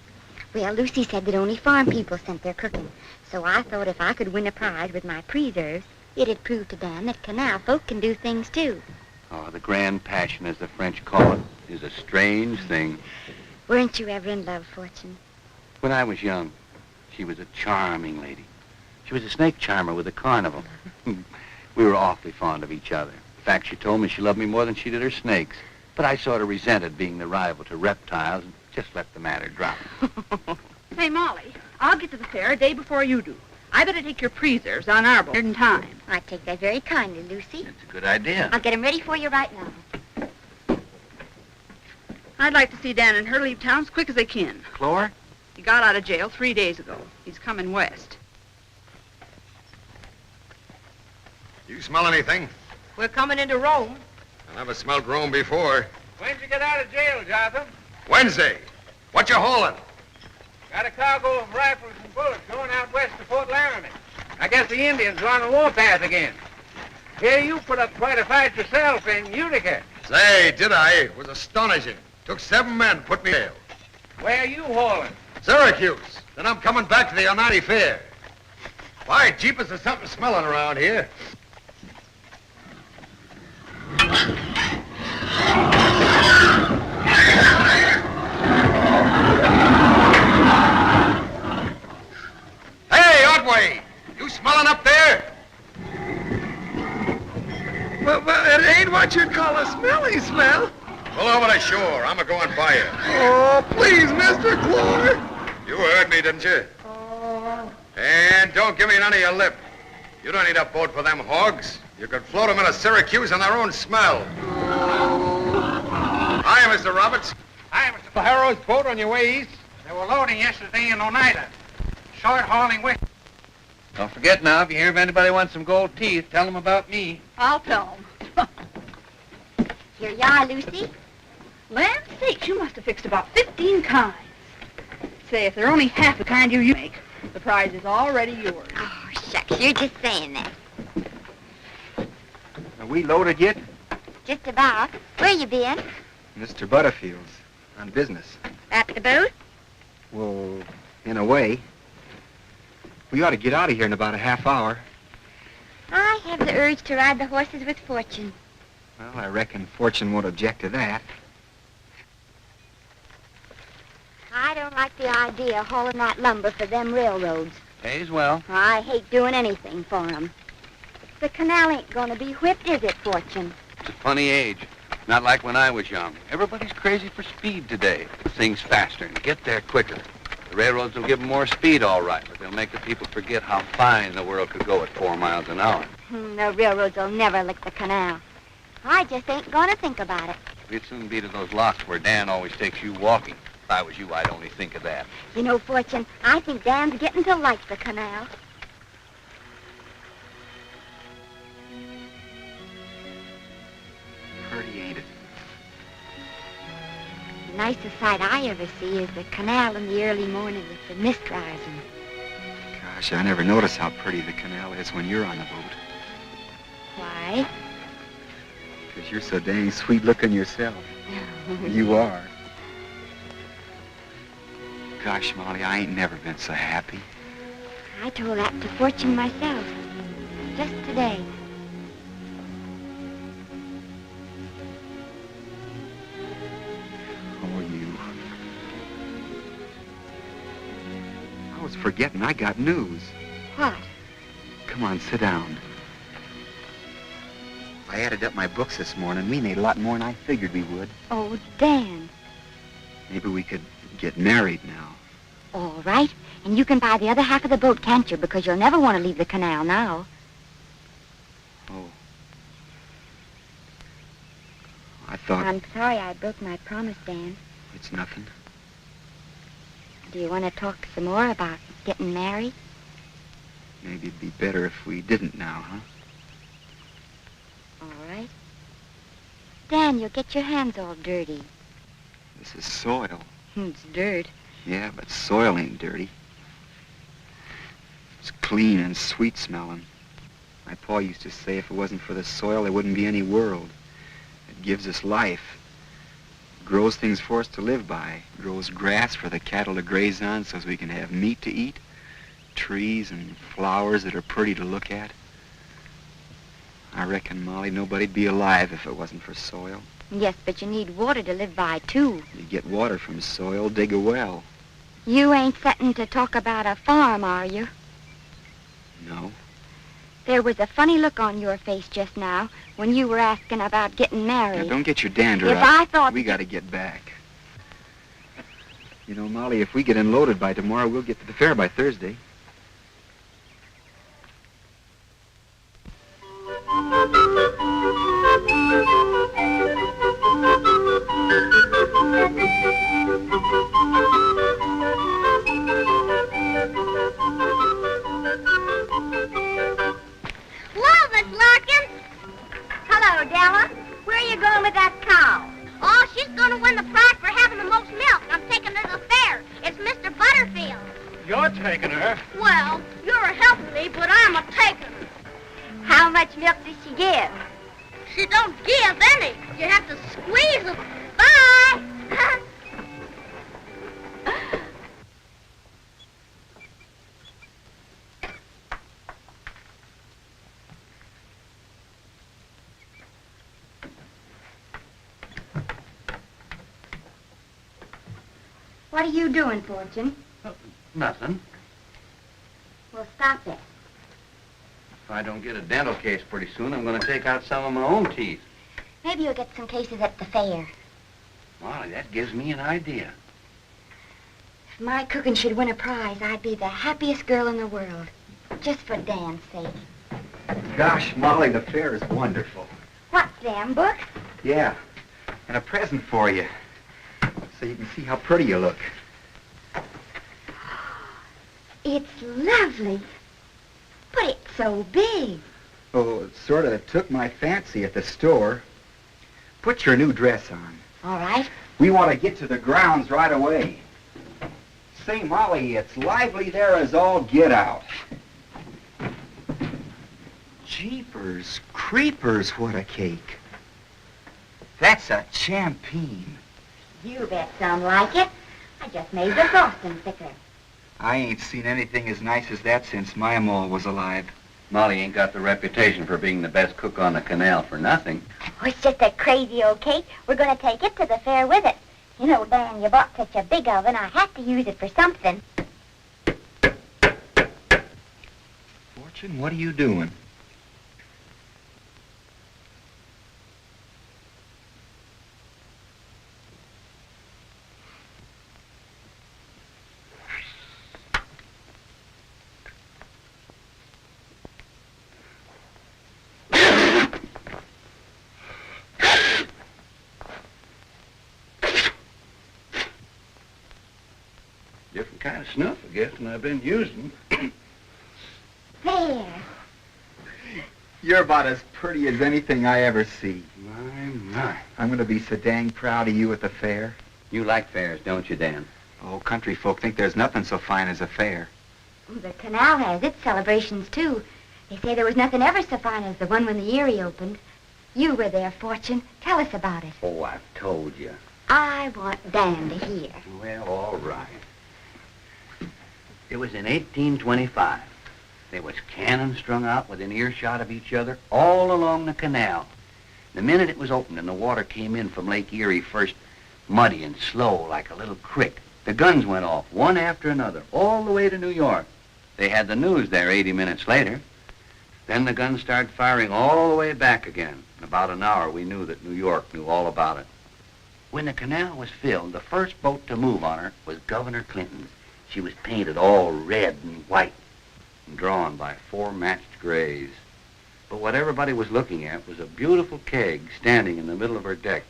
Well, Lucy said that only farm people sent their cooking. So I thought if I could win a prize with my preserves, it'd prove to Dan that canal folk can do things too. Oh, the grand passion, as the French call it, is a strange thing. Weren't you ever in love, Fortune? When I was young, she was a charming lady. She was a snake charmer with a carnival. We were awfully fond of each other. In fact, she told me she loved me more than she did her snakes. But I sort of resented being the rival to reptiles and just let the matter drop. Hey, Molly, I'll get to the fair a day before you do. I better take your preserves on our boat in time. I take that very kindly, Lucy. It's a good idea. I'll get 'em ready for you right now. I'd like to see Dan and her leave town as quick as they can. Clore? He got out of jail 3 days ago. He's coming west. You smell anything? We're coming into Rome. I never smelled Rome before. When'd you get out of jail, Jotham? Wednesday. What you hauling? Got a cargo of rifles and bullets going out west to Fort Laramie. I guess the Indians are on the warpath again. Here you put up quite a fight yourself in Utica. Say, did I? It was astonishing. Took 7 men to put me in jail. Where are you hauling? Syracuse. Then I'm coming back to the Onati Fair. Why, jeepers, there's something smelling around here. Hey, Otway! You smelling up there? Well, it ain't what you'd call a smelly smell. Pull over to shore. I'm a-going by you. Oh, please, Mr. Clore. You heard me, didn't you? And don't give me none of your lip. You don't need a boat for them hogs. You could float them into Syracuse on their own smell. Hi, Mr. Roberts. Hi, Mr. Harrow's boat on your way east. They were loading yesterday in Oneida. Short hauling west. Don't forget now, if you hear of anybody wants some gold teeth, tell them about me. I'll tell them. Here you are, Lucy. Land sakes, you must have fixed about 15 kinds. Say, if they're only half the kind you make, the prize is already yours. Oh, shucks, you're just saying that. Are we loaded yet? Just about. Where you been? Mr. Butterfield's. On business. At the boat? Well, In a way. We ought to get out of here in about a half hour. I have the urge to ride the horses with Fortune. Well, I reckon Fortune won't object to that. I don't like the idea of hauling that lumber for them railroads. Pays well. I hate doing anything for 'em. The canal ain't gonna be whipped, is it, Fortune? It's a funny age. Not like when I was young. Everybody's crazy for speed today. Things faster and get there quicker. The railroads will give them more speed, all right, but they'll make the people forget how fine the world could go at 4 miles an hour. The railroads will never lick the canal. I just ain't gonna think about it. We'd soon be to those locks where Dan always takes you walking. If I was you, I'd only think of that. You know, Fortune, I think Dan's getting to like the canal. Pretty, ain't it? The nicest sight I ever see is the canal in the early morning with the mist rising. Gosh, I never notice how pretty the canal is when you're on the boat. Why? Because you're so dang sweet-looking yourself. You are. Gosh, Molly, I ain't never been so happy. I told that to Fortune myself. Just today. Oh, you. I was forgetting I got news. What? Come on, sit down. I added up my books this morning. We made a lot more than I figured we would. Oh, Dan. Maybe we could get married now. All right. And you can buy the other half of the boat, can't you? Because you'll never want to leave the canal now. Oh. I thought... I'm sorry I broke my promise, Dan. It's nothing. Do you want to talk some more about getting married? Maybe it'd be better if we didn't now, huh? All right. Dan, you'll get your hands all dirty. This is soil. It's dirt. Yeah, but soil ain't dirty. It's clean and sweet smelling. My pa used to say if it wasn't for the soil, there wouldn't be any world. It gives us life. It grows things for us to live by. It grows grass for the cattle to graze on so as we can have meat to eat. Trees and flowers that are pretty to look at. I reckon, Molly, nobody'd be alive if it wasn't for soil. Yes, but you need water to live by, too. You get water from soil, dig a well. You ain't setting to talk about a farm, are you? No. There was a funny look on your face just now when you were asking about getting married. Now, don't get your dander If up. I thought... We gotta get back. You know, Molly, if we get unloaded by tomorrow, we'll get to the fair by Thursday. Hello, Della. Where are you going with that cow? Oh, she's going to win the prize for having the most milk. I'm taking her to the fair. It's Mr. Butterfield. You're taking her? Well, you're helping me, but I'm a taking her. How much milk does she give? She don't give any. You have to squeeze them. Bye. What are you doing, Fortune? Nothing. Well, stop that. If I don't get a dental case pretty soon, I'm going to take out some of my own teeth. Maybe you'll get some cases at the fair. Molly, that gives me an idea. If my cooking should win a prize, I'd be the happiest girl in the world. Just for Dan's sake. Gosh, Molly, the fair is wonderful. What's them, books? Yeah, and a present for you. So you can see how pretty you look. It's lovely. But it's so big. Oh, it sort of took my fancy at the store. Put your new dress on. All right. We want to get to the grounds right away. Say, Molly, it's lively there as all get out. Jeepers creepers, what a cake. That's a champagne. You bet some like it. I just made the frosting thicker. I ain't seen anything as nice as that since my ma was alive. Molly ain't got the reputation for being the best cook on the canal for nothing. Oh, it's just a crazy old cake. We're going to take it to the fair with us. You know, Dan, you bought such a big oven, I had to use it for something. Fortune, what are you doing? Different kind of snuff, I guess, than I've been using. There. You're about as pretty as anything I ever see. My. I'm going to be so dang proud of you at the fair. You like fairs, don't you, Dan? Oh, country folk think there's nothing so fine as a fair. Oh, the canal has its celebrations, too. They say there was nothing ever so fine as the one when the Erie opened. You were there, Fortune. Tell us about it. Oh, I've told you. I want Dan to hear. Well, all right. It was in 1825. There was cannon strung out within earshot of each other all along the canal. The minute it was opened and the water came in from Lake Erie, first muddy and slow like a little creek, the guns went off, one after another, all the way to New York. They had the news there 80 minutes later. Then the guns started firing all the way back again. In about an hour, we knew that New York knew all about it. When the canal was filled, the first boat to move on her was Governor Clinton's. She was painted all red and white and drawn by 4 matched grays. But what everybody was looking at was a beautiful keg standing in the middle of her deck.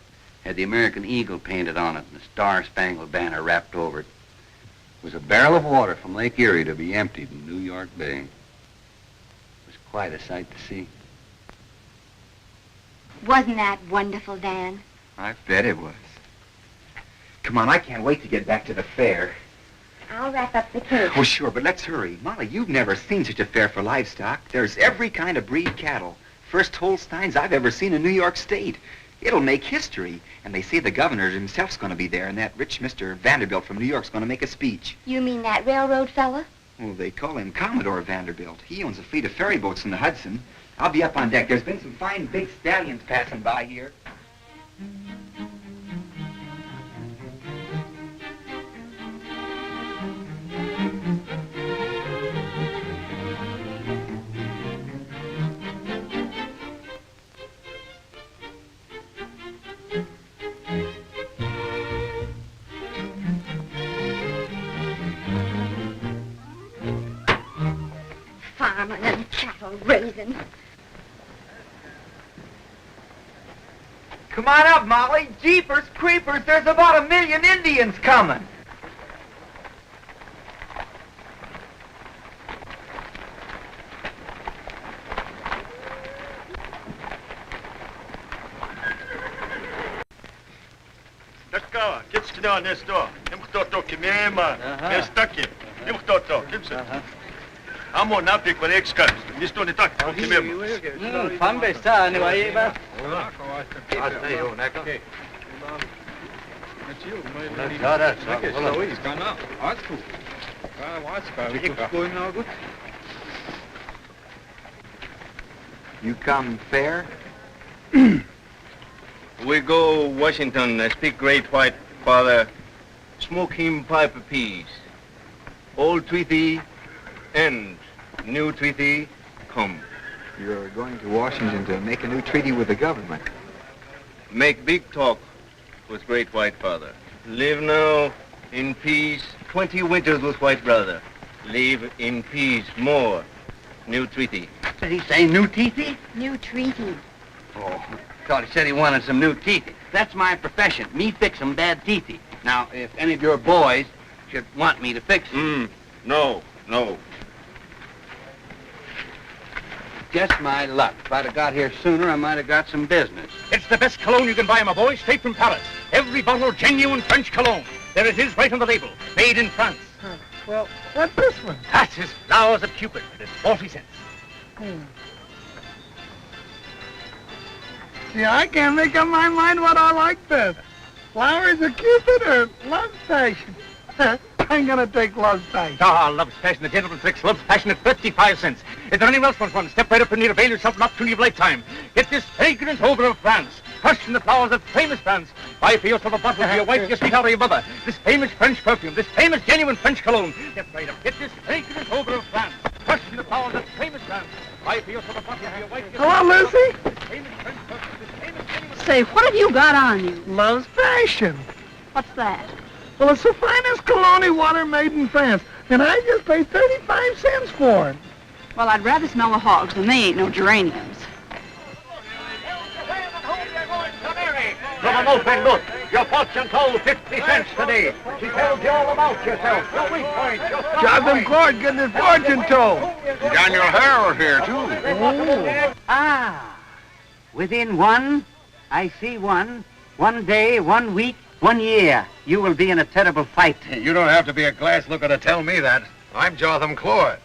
Had the American eagle painted on it and the Star-Spangled Banner wrapped over it. It was a barrel of water from Lake Erie to be emptied in New York Bay. It was quite a sight to see. Wasn't that wonderful, Dan? I bet it was. Come on, I can't wait to get back to the fair. I'll wrap up the cake. Oh, sure, but let's hurry. Molly, you've never seen such a fair for livestock. There's every kind of breed cattle. First Holsteins I've ever seen in New York State. It'll make history. And they say the governor himself's going to be there, and that rich Mr. Vanderbilt from New York's going to make a speech. You mean that railroad fella? Well, they call him Commodore Vanderbilt. He owns a fleet of ferry boats in the Hudson. I'll be up on deck. There's been some fine big stallions passing by here. Farming and cattle raising. Come on up, Molly. Jeepers creepers, there's about 1 million Indians coming. Така, кетчки да не сто. Им кто-то кемема. Не стаки. Им кто-то. Кимсе. Амо напи коллекска. Нисто не так. Кемема. Fan bästa, ni var giva. You come fair? We go Washington, speak great white father, smoke him pipe of peace. Old treaty end, new treaty come. You're going to Washington to make a new treaty with the government. Make big talk with great white father. Live now in peace, 20 winters with white brother. Live in peace more. New treaty. Did he say new treaty? New treaty. Oh, thought he said he wanted some new teeth. That's my profession. Me fix 'em bad teethy. Now, if any of your boys should want me to fix them. No. Just my luck. If I'd have got here sooner, I might have got some business. It's the best cologne you can buy, my boy, straight from Paris. Every bottle genuine French cologne. There it is right on the label. Made in France. Well, what's this one? That's his Flowers of Cupid. It's 40 cents. See, I can't make up my mind what I like best. Flowers of Cupid or Love Passion. I'm gonna take Love's Passion. Love's Passion, the gentleman tricks Love's Passion at 55 cents. If there anyone else wants one, step right up and you'll avail yourself an opportunity of a lifetime. Get this fragrant odor of France, crushed in the flowers of famous France. Buy for yourself a bottle for your wife, your sweetheart, or your mother. This famous French perfume, this famous genuine French cologne. Step right up. Get this fragrant odor of France, crushed in the flowers of famous France. Buy for yourself a bottle for your wife, your Hello, Lucy. This famous French perfume, this famous genuine... Say, what have you got on you? Love's Passion. What's that? Well, it's the finest cologne water made in France, and I just paid 35 cents for it. Well, I'd rather smell the hogs, and they ain't no geraniums. From an open look, your fortune told 50 cents today. She tells you all about yourself, your weak points, your strong Jonathan points. Clark getting his fortune told. Daniel Harold here, too. Ah, within I see one day, 1 week, 1 year, you will be in a terrible fight. You don't have to be a glass looker to tell me that. I'm Jotham Claude.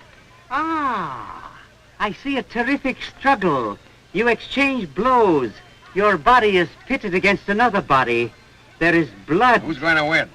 Ah, I see a terrific struggle. You exchange blows. Your body is pitted against another body. There is blood. Who's going to win?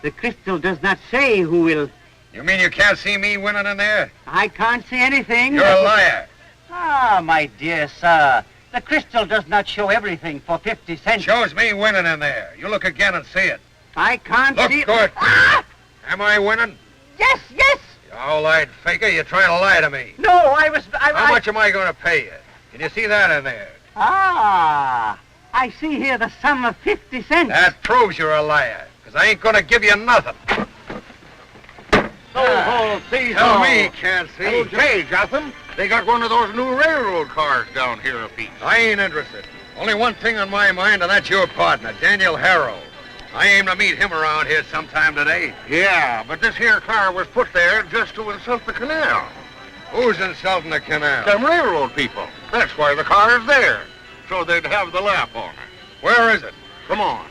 The crystal does not say who will... You mean you can't see me winning in there? I can't see anything. You're a liar. Ah, my dear sir, the crystal does not show everything for 50 cents. Shows me winning in there. You look again and see it. I can't Look see... good. Ah! Am I winning? Yes, yes! You owl-eyed faker, you're trying to lie to me. No, I was... How much am I going to pay you? Can you see that in there? Ah, I see here the sum of 50 cents. That proves you're a liar, because I ain't going to give you nothing. Tell me, can't see. Hey, Jotham, they got one of those new railroad cars down here apiece. I ain't interested. Only one thing on my mind, and that's your partner, Daniel Harold. I aim to meet him around here sometime today. Yeah, but this here car was put there just to insult the canal. Who's insulting the canal? Them railroad people. That's why the car is there, so they'd have the laugh on it. Where is it? Come on.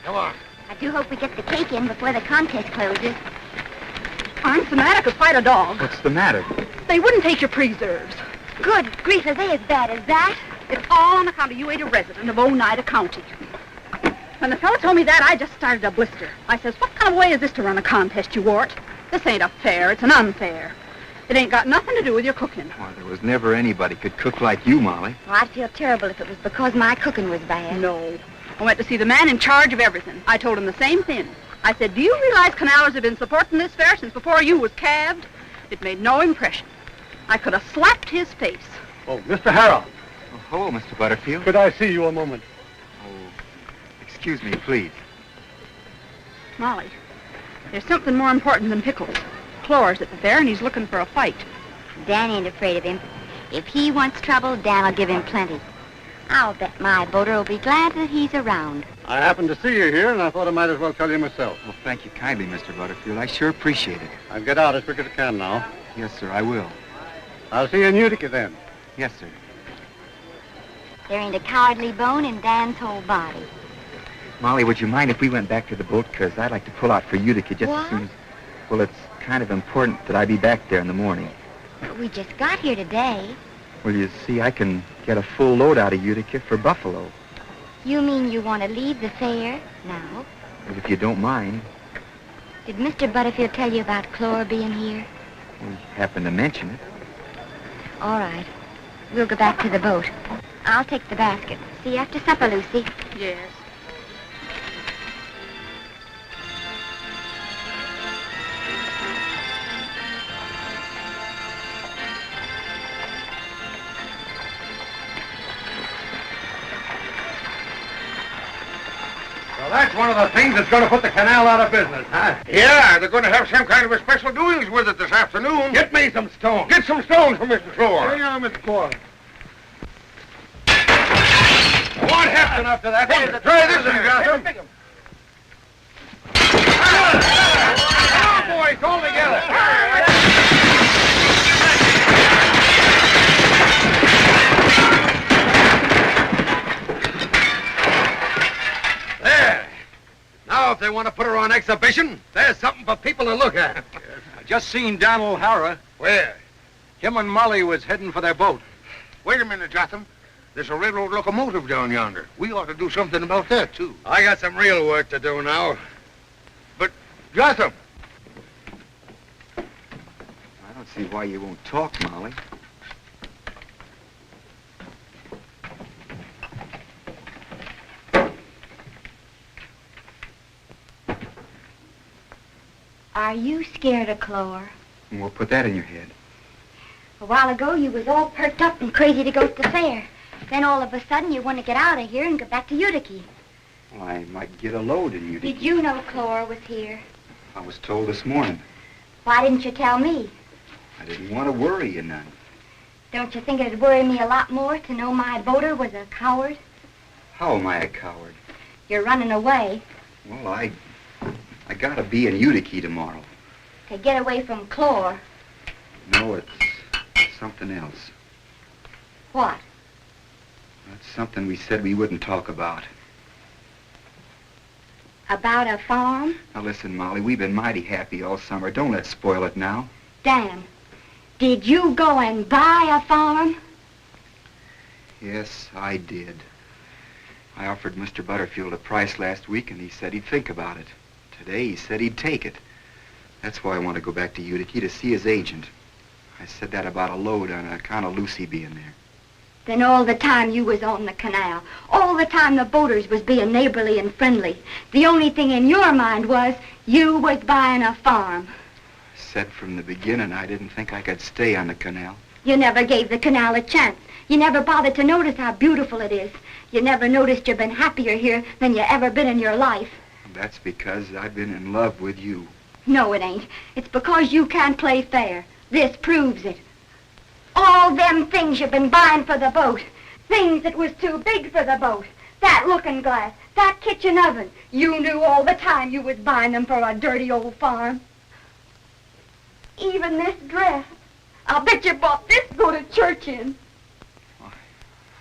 Come on. I do hope we get the cake in before the contest closes. Arithmetic could fight a dog. What's the matter? They wouldn't take your preserves. Good grief, are they as bad as that? It's all on account of you ain't a resident of Oneida County. When the fellow told me that, I just started a blister. I says, what kind of way is this to run a contest, you wart? This ain't a fair, it's an unfair. It ain't got nothing to do with your cooking. Well, there was never anybody could cook like you, Molly. Oh, I'd feel terrible if it was because my cooking was bad. No. I went to see the man in charge of everything. I told him the same thing. I said, do you realize canalers have been supporting this fair since before you was calved? It made no impression. I could have slapped his face. Oh, Mr. Harold. Oh, hello, Mr. Butterfield. Could I see you a moment? Oh, excuse me, please. Molly, there's something more important than pickles. Clore's at the fair, and he's looking for a fight. Dan ain't afraid of him. If he wants trouble, Dan'll give him plenty. I'll bet my boater will be glad that he's around. I happened to see you here, and I thought I might as well tell you myself. Well, thank you kindly, Mr. Butterfield. I sure appreciate it. I'll get out as quick as I can now. Yes, sir, I will. I'll see you in Utica then. Yes, sir. There ain't a cowardly bone in Dan's whole body. Molly, would you mind if we went back to the boat? Because I'd like to pull out for Utica just What? as soon as... Well, it's kind of important that I be back there in the morning. But we just got here today. Well, you see, I can get a full load out of Utica for Buffalo. You mean you want to leave the fair now? But if you don't mind, Did Mr. Butterfield tell you about Clore being here? we happened to mention it. All right. We'll go back to the boat. I'll take the basket. See you after supper, Lucy. Yes. Well, that's one of the things that's going to put the canal out of business, huh? Yeah, they're going to have some kind of a special doings with it this afternoon. Get me some stones. Get some stones from Mr. Clore. Here you are, Mr. Clore. What happened after that? Try this one, Jotham. Come on, boys, all together. There. Now, if they want to put her on exhibition, there's something for people to look at. I just seen Don O'Hara. Where? Him and Molly was heading for their boat. Wait a minute, Jotham. There's a railroad locomotive down yonder. We ought to do something about that, too. I got some real work to do now. But, Jotham, see why you won't talk, Molly. Are you scared of Clore? We'll put that in your head. A while ago, you was all perked up and crazy to go to the fair. Then all of a sudden, you want to get out of here and go back to Utica. Well, I might get a load in Utica. Did you know Clore was here? I was told this morning. Why didn't you tell me? I didn't want to worry you none. Don't you think it'd worry me a lot more to know my voter was a coward? How am I a coward? You're running away Well, I gotta be in Utica tomorrow. to get away from Clore. No, it's something else. What? That's something we said we wouldn't talk about. About a farm? Now listen, Molly, we've been mighty happy all summer. Don't let's spoil it now. Dan, did you go and buy a farm? Yes, I did. I offered Mr. Butterfield a price last week, and he said he'd think about it. Today, he said he'd take it. That's why I want to go back to Utica to see his agent. I said that about a load on account of Lucy being there. Then all the time you was on the canal, all the time the boaters was being neighborly and friendly, the only thing in your mind was you was buying a farm. I said from the beginning I didn't think I could stay on the canal. You never gave the canal a chance. You never bothered to notice how beautiful it is. You never noticed you've been happier here than you ever been in your life. That's because I've been in love with you. No, it ain't. It's because you can't play fair. This proves it. All them things you've been buying for the boat, things that was too big for the boat, that looking glass, that kitchen oven, you knew all the time you was buying them for a dirty old farm. Even this dress. I'll bet you bought this to go to church in.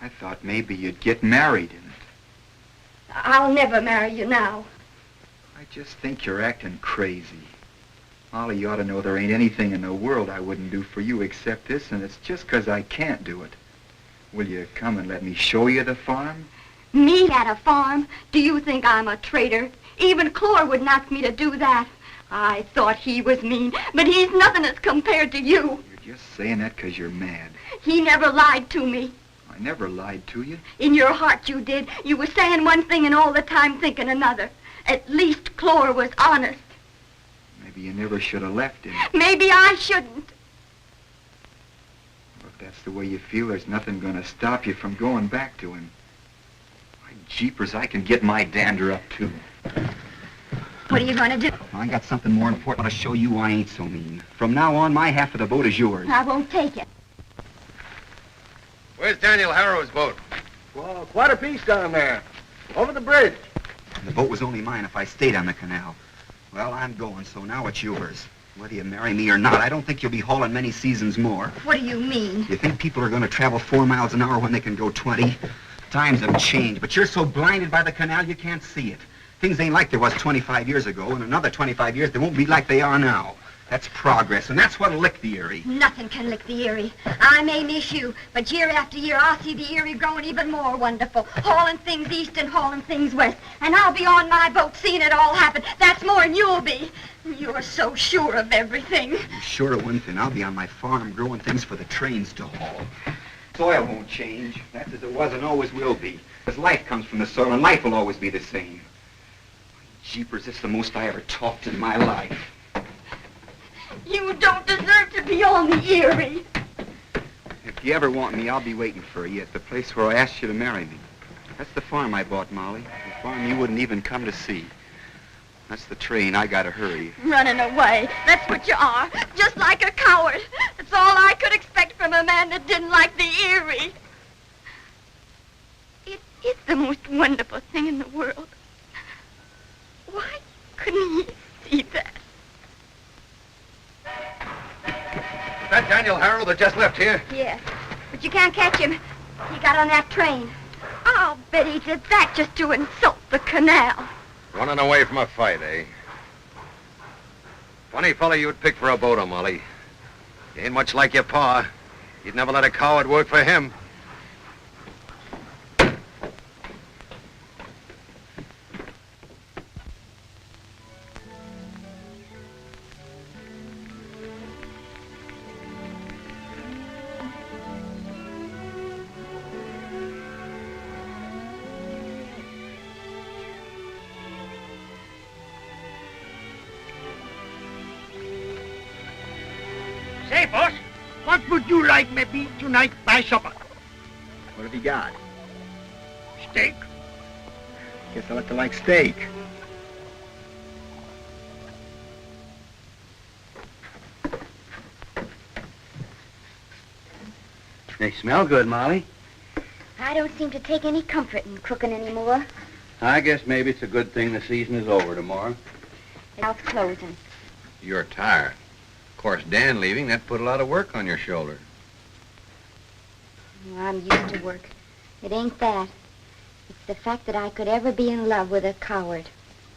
I thought maybe you'd get married in it. I'll never marry you now. I just think you're acting crazy. Molly, you ought to know there ain't anything in the world I wouldn't do for you except this, and it's just 'cause I can't do it. Will you come and let me show you the farm? Me at a farm? Do you think I'm a traitor? Even Clore wouldn't ask me to do that. I thought he was mean, but he's nothing as compared to you. You're just saying that 'cause you're mad. He never lied to me. I never lied to you. In your heart you did. You were saying one thing and all the time thinking another. At least Clore was honest. Maybe you never should have left him. Maybe I shouldn't. If that's the way you feel, there's nothing gonna stop you from going back to him. My jeepers, I can get my dander up, too. What are you going to do? I got something more important to show you I ain't so mean. From now on, my half of the boat is yours. I won't take it. Where's Daniel Harrow's boat? Well, quite a piece down there. Over the bridge. The boat was only mine if I stayed on the canal. Well, I'm going, so now it's yours. Whether you marry me or not, I don't think you'll be hauling many seasons more. What do you mean? You think people are going to travel 4 miles an hour when they can go 20? Times have changed, but you're so blinded by the canal you can't see it. Things ain't like there was 25 years ago. In another 25 years, they won't be like they are now. That's progress, and that's what'll lick the Erie. Nothing can lick the Erie. I may miss you, but year after year, I'll see the Erie growing even more wonderful, hauling things east and hauling things west. And I'll be on my boat seeing it all happen. That's more than you'll be. You're so sure of everything. I'm sure of one thing. I'll be on my farm growing things for the trains to haul. Soil won't change. That's as it was and always will be. Because life comes from the soil, and life will always be the same. Jeepers, this is the most I ever talked in my life. You don't deserve to be on the Erie. If you ever want me, I'll be waiting for you at the place where I asked you to marry me. That's the farm I bought, Molly. The farm you wouldn't even come to see. That's the train. I gotta hurry. Running away. That's what you are. Just like a coward. That's all I could expect from a man that didn't like the Erie. It is the most wonderful thing in the world. Why couldn't he see that? Is that Daniel Harrow that just left here? Yes, but you can't catch him. He got on that train. I'll bet he did that just to insult the canal. Running away from a fight, eh? Funny fella you'd pick for a boater, Molly. You ain't much like your pa. He'd never let a coward work for him. you like maybe tonight by supper? What have you got? Steak. Guess I'll have to like steak. They smell good, Molly. I don't seem to take any comfort in cooking anymore. I guess maybe it's a good thing the season is over tomorrow. Mouth closing. You're tired. Of course, Dan leaving, that put a lot of work on your shoulder. Oh, I'm used to work. It ain't that. It's the fact that I could ever be in love with a coward.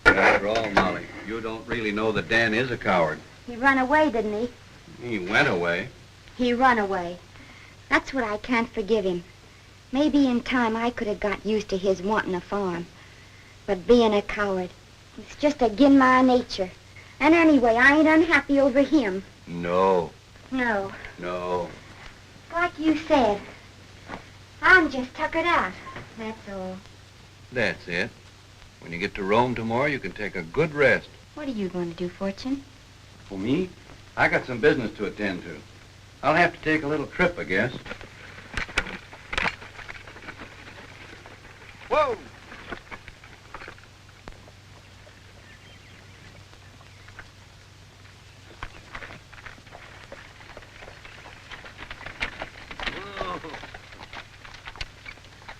After all, Molly, you don't really know that Dan is a coward. He run away, didn't he? He went away. He run away. That's what I can't forgive him. Maybe in time I could have got used to his wanting a farm. But being a coward, it's just agin my nature. And anyway, I ain't unhappy over him. No. No. No. Like you said, I'm just tuckered out. That's all. That's it. When you get to Rome tomorrow, you can take a good rest. What are you going to do, Fortune? For me? I got some business to attend to. I'll have to take a little trip, I guess. Whoa!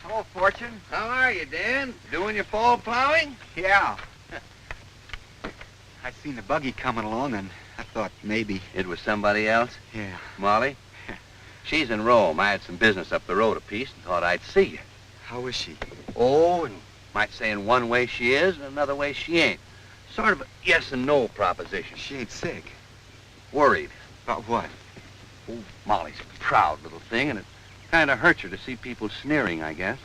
Hello, Fortune. How are you, Dan? Doing your fall plowing? Yeah. I seen the buggy coming along, and I thought maybe... It was somebody else? Yeah. Molly? She's in Rome. I had some business up the road a piece and thought I'd see you. How is she? Oh, and might say in one way she is and another way she ain't. Sort of a yes and no proposition. She ain't sick. Worried. About what? Oh, Molly's a proud little thing, and it kind of hurts her to see people sneering, I guess.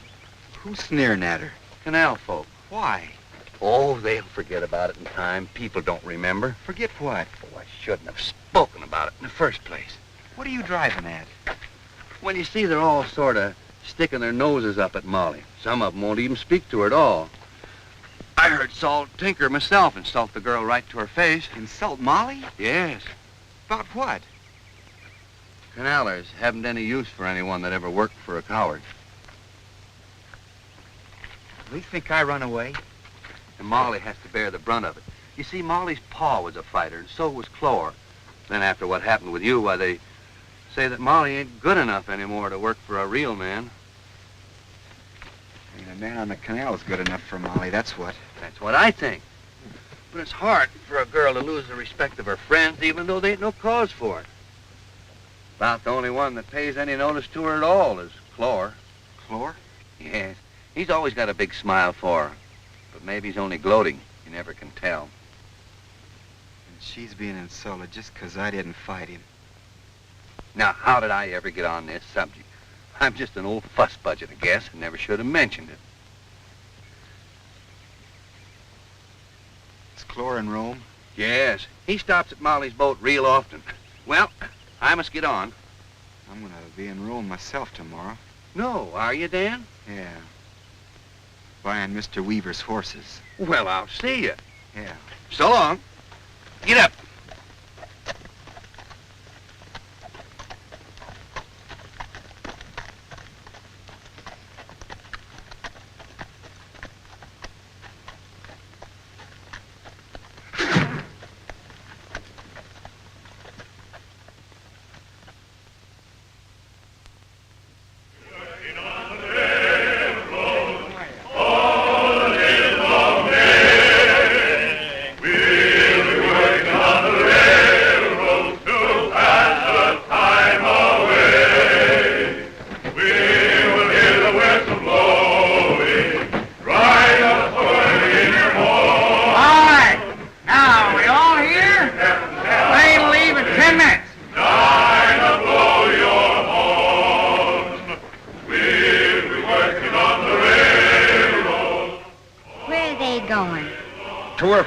Who's sneering at her? Canal folk. Why? Oh, they'll forget about it in time. People don't remember. Forget what? Oh, I shouldn't have spoken about it in the first place. What are you driving at? When you see they're all sort of sticking their noses up at Molly. Some of them won't even speak to her at all. I heard Salt Tinker myself insult the girl right to her face. Insult Molly? Yes. About what? Canalers haven't any use for anyone that ever worked for a coward. They think I run away? And Molly has to bear the brunt of it. You see, Molly's pa was a fighter, and so was Clore. Then after what happened with you, why, they say that Molly ain't good enough anymore to work for a real man. I mean, a man on the canal is good enough for Molly, that's what. That's what I think. But it's hard for a girl to lose the respect of her friends, even though there ain't no cause for it. About the only one that pays any notice to her at all is Clore. Clore? Yes. He's always got a big smile for her. But maybe he's only gloating. You never can tell. And she's being insulted just 'cause I didn't fight him. Now, how did I ever get on this subject? I'm just an old fuss budget, I guess, and never should have mentioned it. Is Clore in Rome? Yes. He stops at Molly's boat real often. Well, I must get on. I'm gonna be in Rome myself tomorrow. No, are you, Dan? Yeah. Buying Mr. Weaver's horses. Well, I'll see you. Yeah. So long. Get up.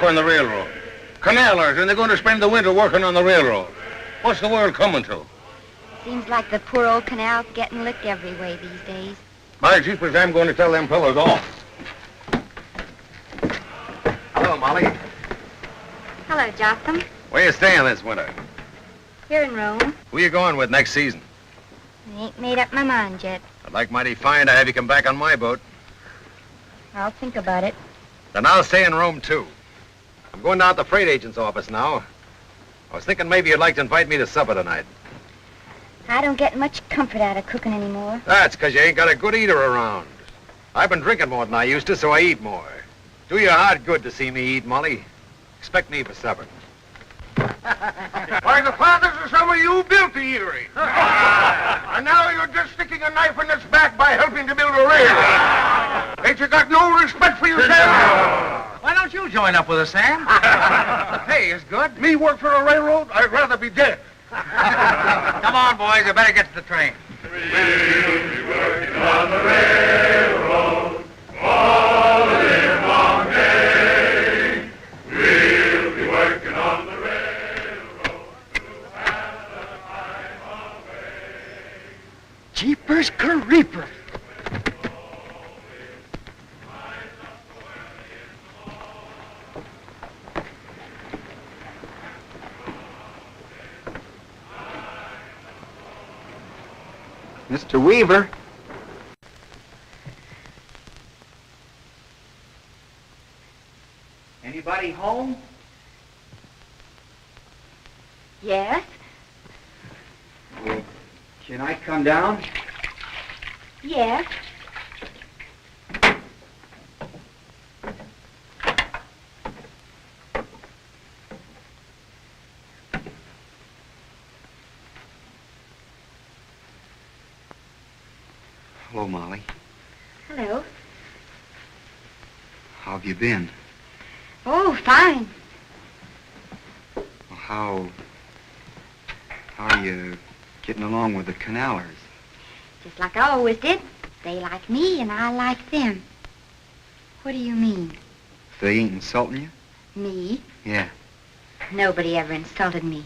On the railroad. Canalers, and they're going to spend the winter working on the railroad. What's the world coming to? Seems like the poor old canal's getting licked every way these days. My jeepers, I'm going to tell them fellows off. Hello, Molly. Hello, Jotham. Where you staying this winter? Here in Rome. Who you going with next season? I ain't made up my mind yet. I'd like mighty fine to have you come back on my boat. I'll think about it. Then I'll stay in Rome, too. I'm going down to the freight agent's office now. I was thinking maybe you'd like to invite me to supper tonight. I don't get much comfort out of cooking anymore. That's because you ain't got a good eater around. I've been drinking more than I used to, so I eat more. Do your heart good to see me eat, Molly. Expect me for supper. Why, the fathers of some of you built the eatery. And now you're just sticking a knife in its back by helping to build a railroad. Ain't you got no respect for yourself? Why don't you join up with us, Sam? The pay is good. Me work for a railroad? I'd rather be dead. Come on, boys. We better get to the train. We'll be working on the railroad all the live long day. We'll be working on the railroad to have the time away. Jeepers creepers. Mr. Weaver. Anybody home? Yes? Well, can I come down? Yes. Hello, Molly. Hello. How have you been? Oh, fine. Well, how are you getting along with the Canalers? Just like I always did. They like me and I like them. What do you mean? They ain't insulting you? Me? Yeah. Nobody ever insulted me.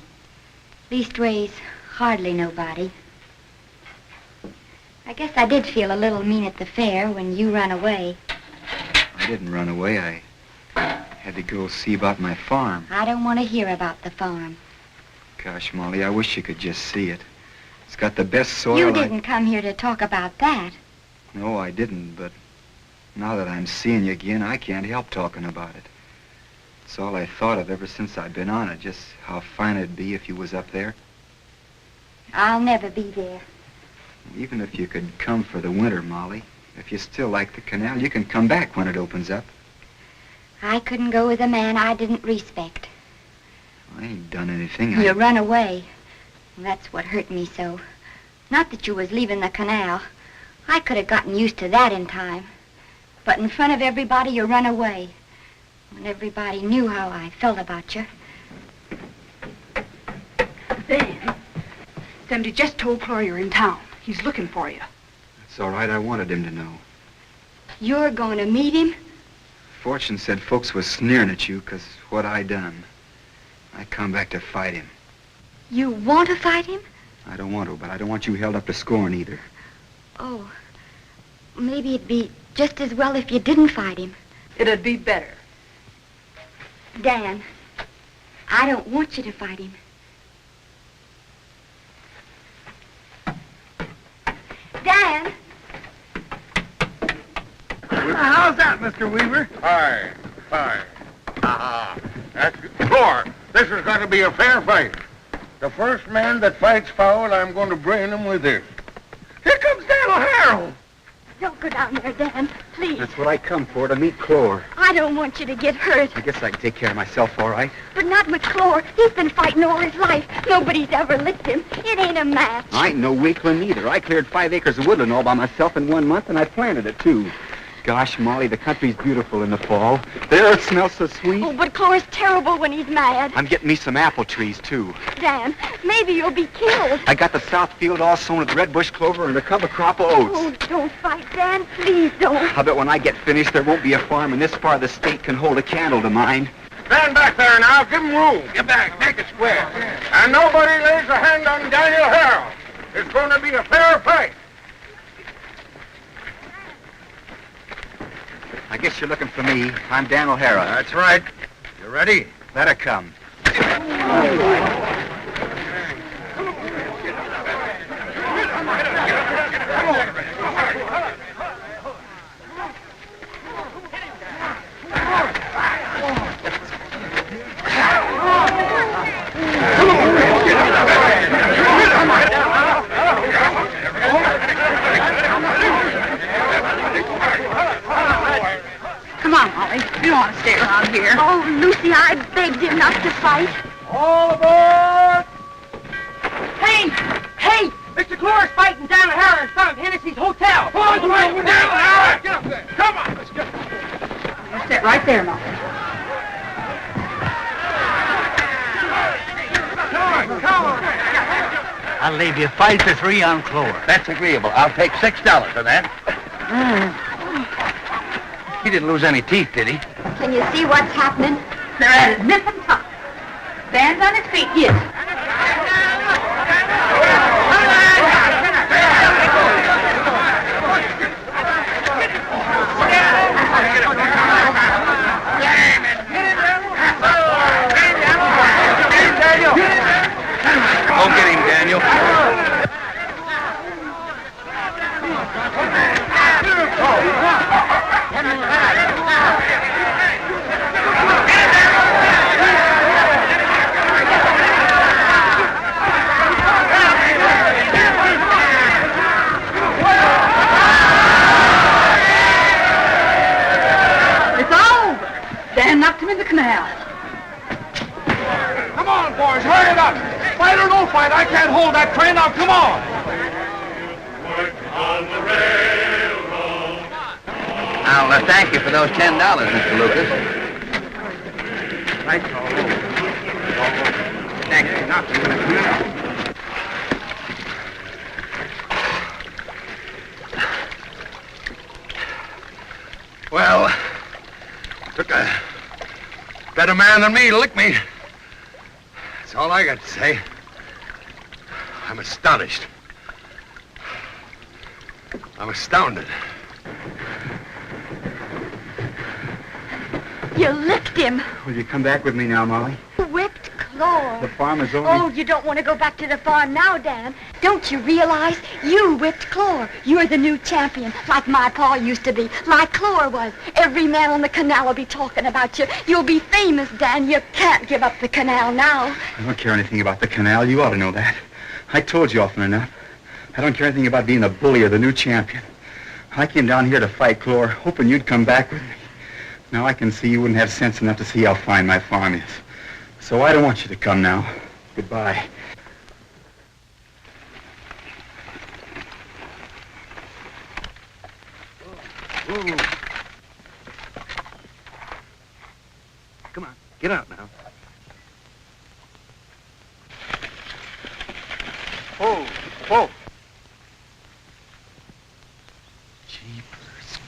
Leastways, hardly nobody. I guess I did feel a little mean at the fair when you ran away. I didn't run away. I had to go see about my farm. I don't want to hear about the farm. Gosh, Molly, I wish you could just see it. It's got the best soil. You didn't come here to talk about that. No, I didn't, but now that I'm seeing you again, I can't help talking about it. It's all I thought of ever since I've been on it, just how fine it'd be if you was up there. I'll never be there. Even if you could come for the winter, Molly, if you still like the canal, you can come back when it opens up. I couldn't go with a man I didn't respect. I ain't done anything. You run away. That's what hurt me so. Not that you was leaving the canal. I could have gotten used to that in time. But in front of everybody, you run away. When everybody knew how I felt about you. Dan. Somebody just told Clory you're in town. He's looking for you. It's all right. I wanted him to know. You're going to meet him? Fortune said folks was sneering at you 'cause what I done. I come back to fight him. You want to fight him? I don't want to, but I don't want you held up to scorn either. Oh, maybe it'd be just as well if you didn't fight him. It'd be better. Dan, I don't want you to fight him. Dan! How's that, Mr. Weaver? Fine, fine. That's good. Sure, this is going to be a fair fight. The first man that fights foul, I'm going to brain him with this. Here comes Dan O'Hara. Don't go down there, Dan, please. That's what I come for, to meet Clore. I don't want you to get hurt. I guess I can take care of myself all right. But not with Clore. He's been fighting all his life. Nobody's ever licked him. It ain't a match. I ain't no weakling either. I cleared 5 acres of woodland all by myself in 1 month, and I planted it, too. Gosh, Molly, the country's beautiful in the fall. The earth smells so sweet. Oh, but Clore's terrible when he's mad. I'm getting me some apple trees, too. Dan, maybe you'll be killed. I got the south field all sown with red bush clover and a cover crop of oats. Oh, don't fight, Dan. Please don't. I bet when I get finished, there won't be a farm in this part of the state can hold a candle to mine. Stand back there now. Give him room. Get back. Make it square. And nobody lays a hand on Daniel Harrell. It's going to be a fair fight. I guess you're looking for me. I'm Dan O'Hara. That's right. You ready? Let her come. You don't want to stay around here. Oh, Lucy, I begged him not to fight. All aboard! Hey! Hey! Mr. Clore's fighting down at Harris in front of Hennessy's hotel. Come on, get up there! Come on, let's get. You sit right there, Mom. Come on! I'll leave you 5 to 3 on Clore. That's agreeable. I'll take $6 for that. He didn't lose any teeth, did he? Can you see what's happening? They're at his nip and tuck. Stands on his feet, yes. Go get him, Daniel. It's over. Dan knocked him in the canal. Come on, boys, hurry it up! Fight or no fight, I can't hold that train. Now, come on! I'll thank you for those $10, Mr. Lucas. Right. Thank you. Not Well, took a better man than me to lick me. That's all I got to say. I'm astonished. I'm astounded. You licked him. Will you come back with me now, Molly? Whipped Clore. The farm is only... Oh, you don't want to go back to the farm now, Dan. Don't you realize you whipped Clore? You're the new champion, like my pa used to be, like Clore was. Every man on the canal will be talking about you. You'll be famous, Dan. You can't give up the canal now. I don't care anything about the canal. You ought to know that. I told you often enough. I don't care anything about being the bully or the new champion. I came down here to fight Clore, hoping you'd come back with me. Now I can see you wouldn't have sense enough to see how fine my farm is. So I don't want you to come now. Goodbye. Ooh. Come on, get out now. Oh, oh. Jeepers.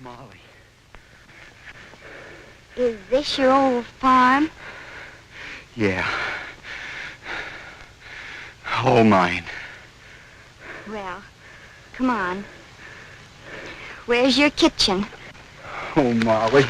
Molly. Is this your old farm? Yeah. All mine. Well, come on. Where's your kitchen? Oh, Molly.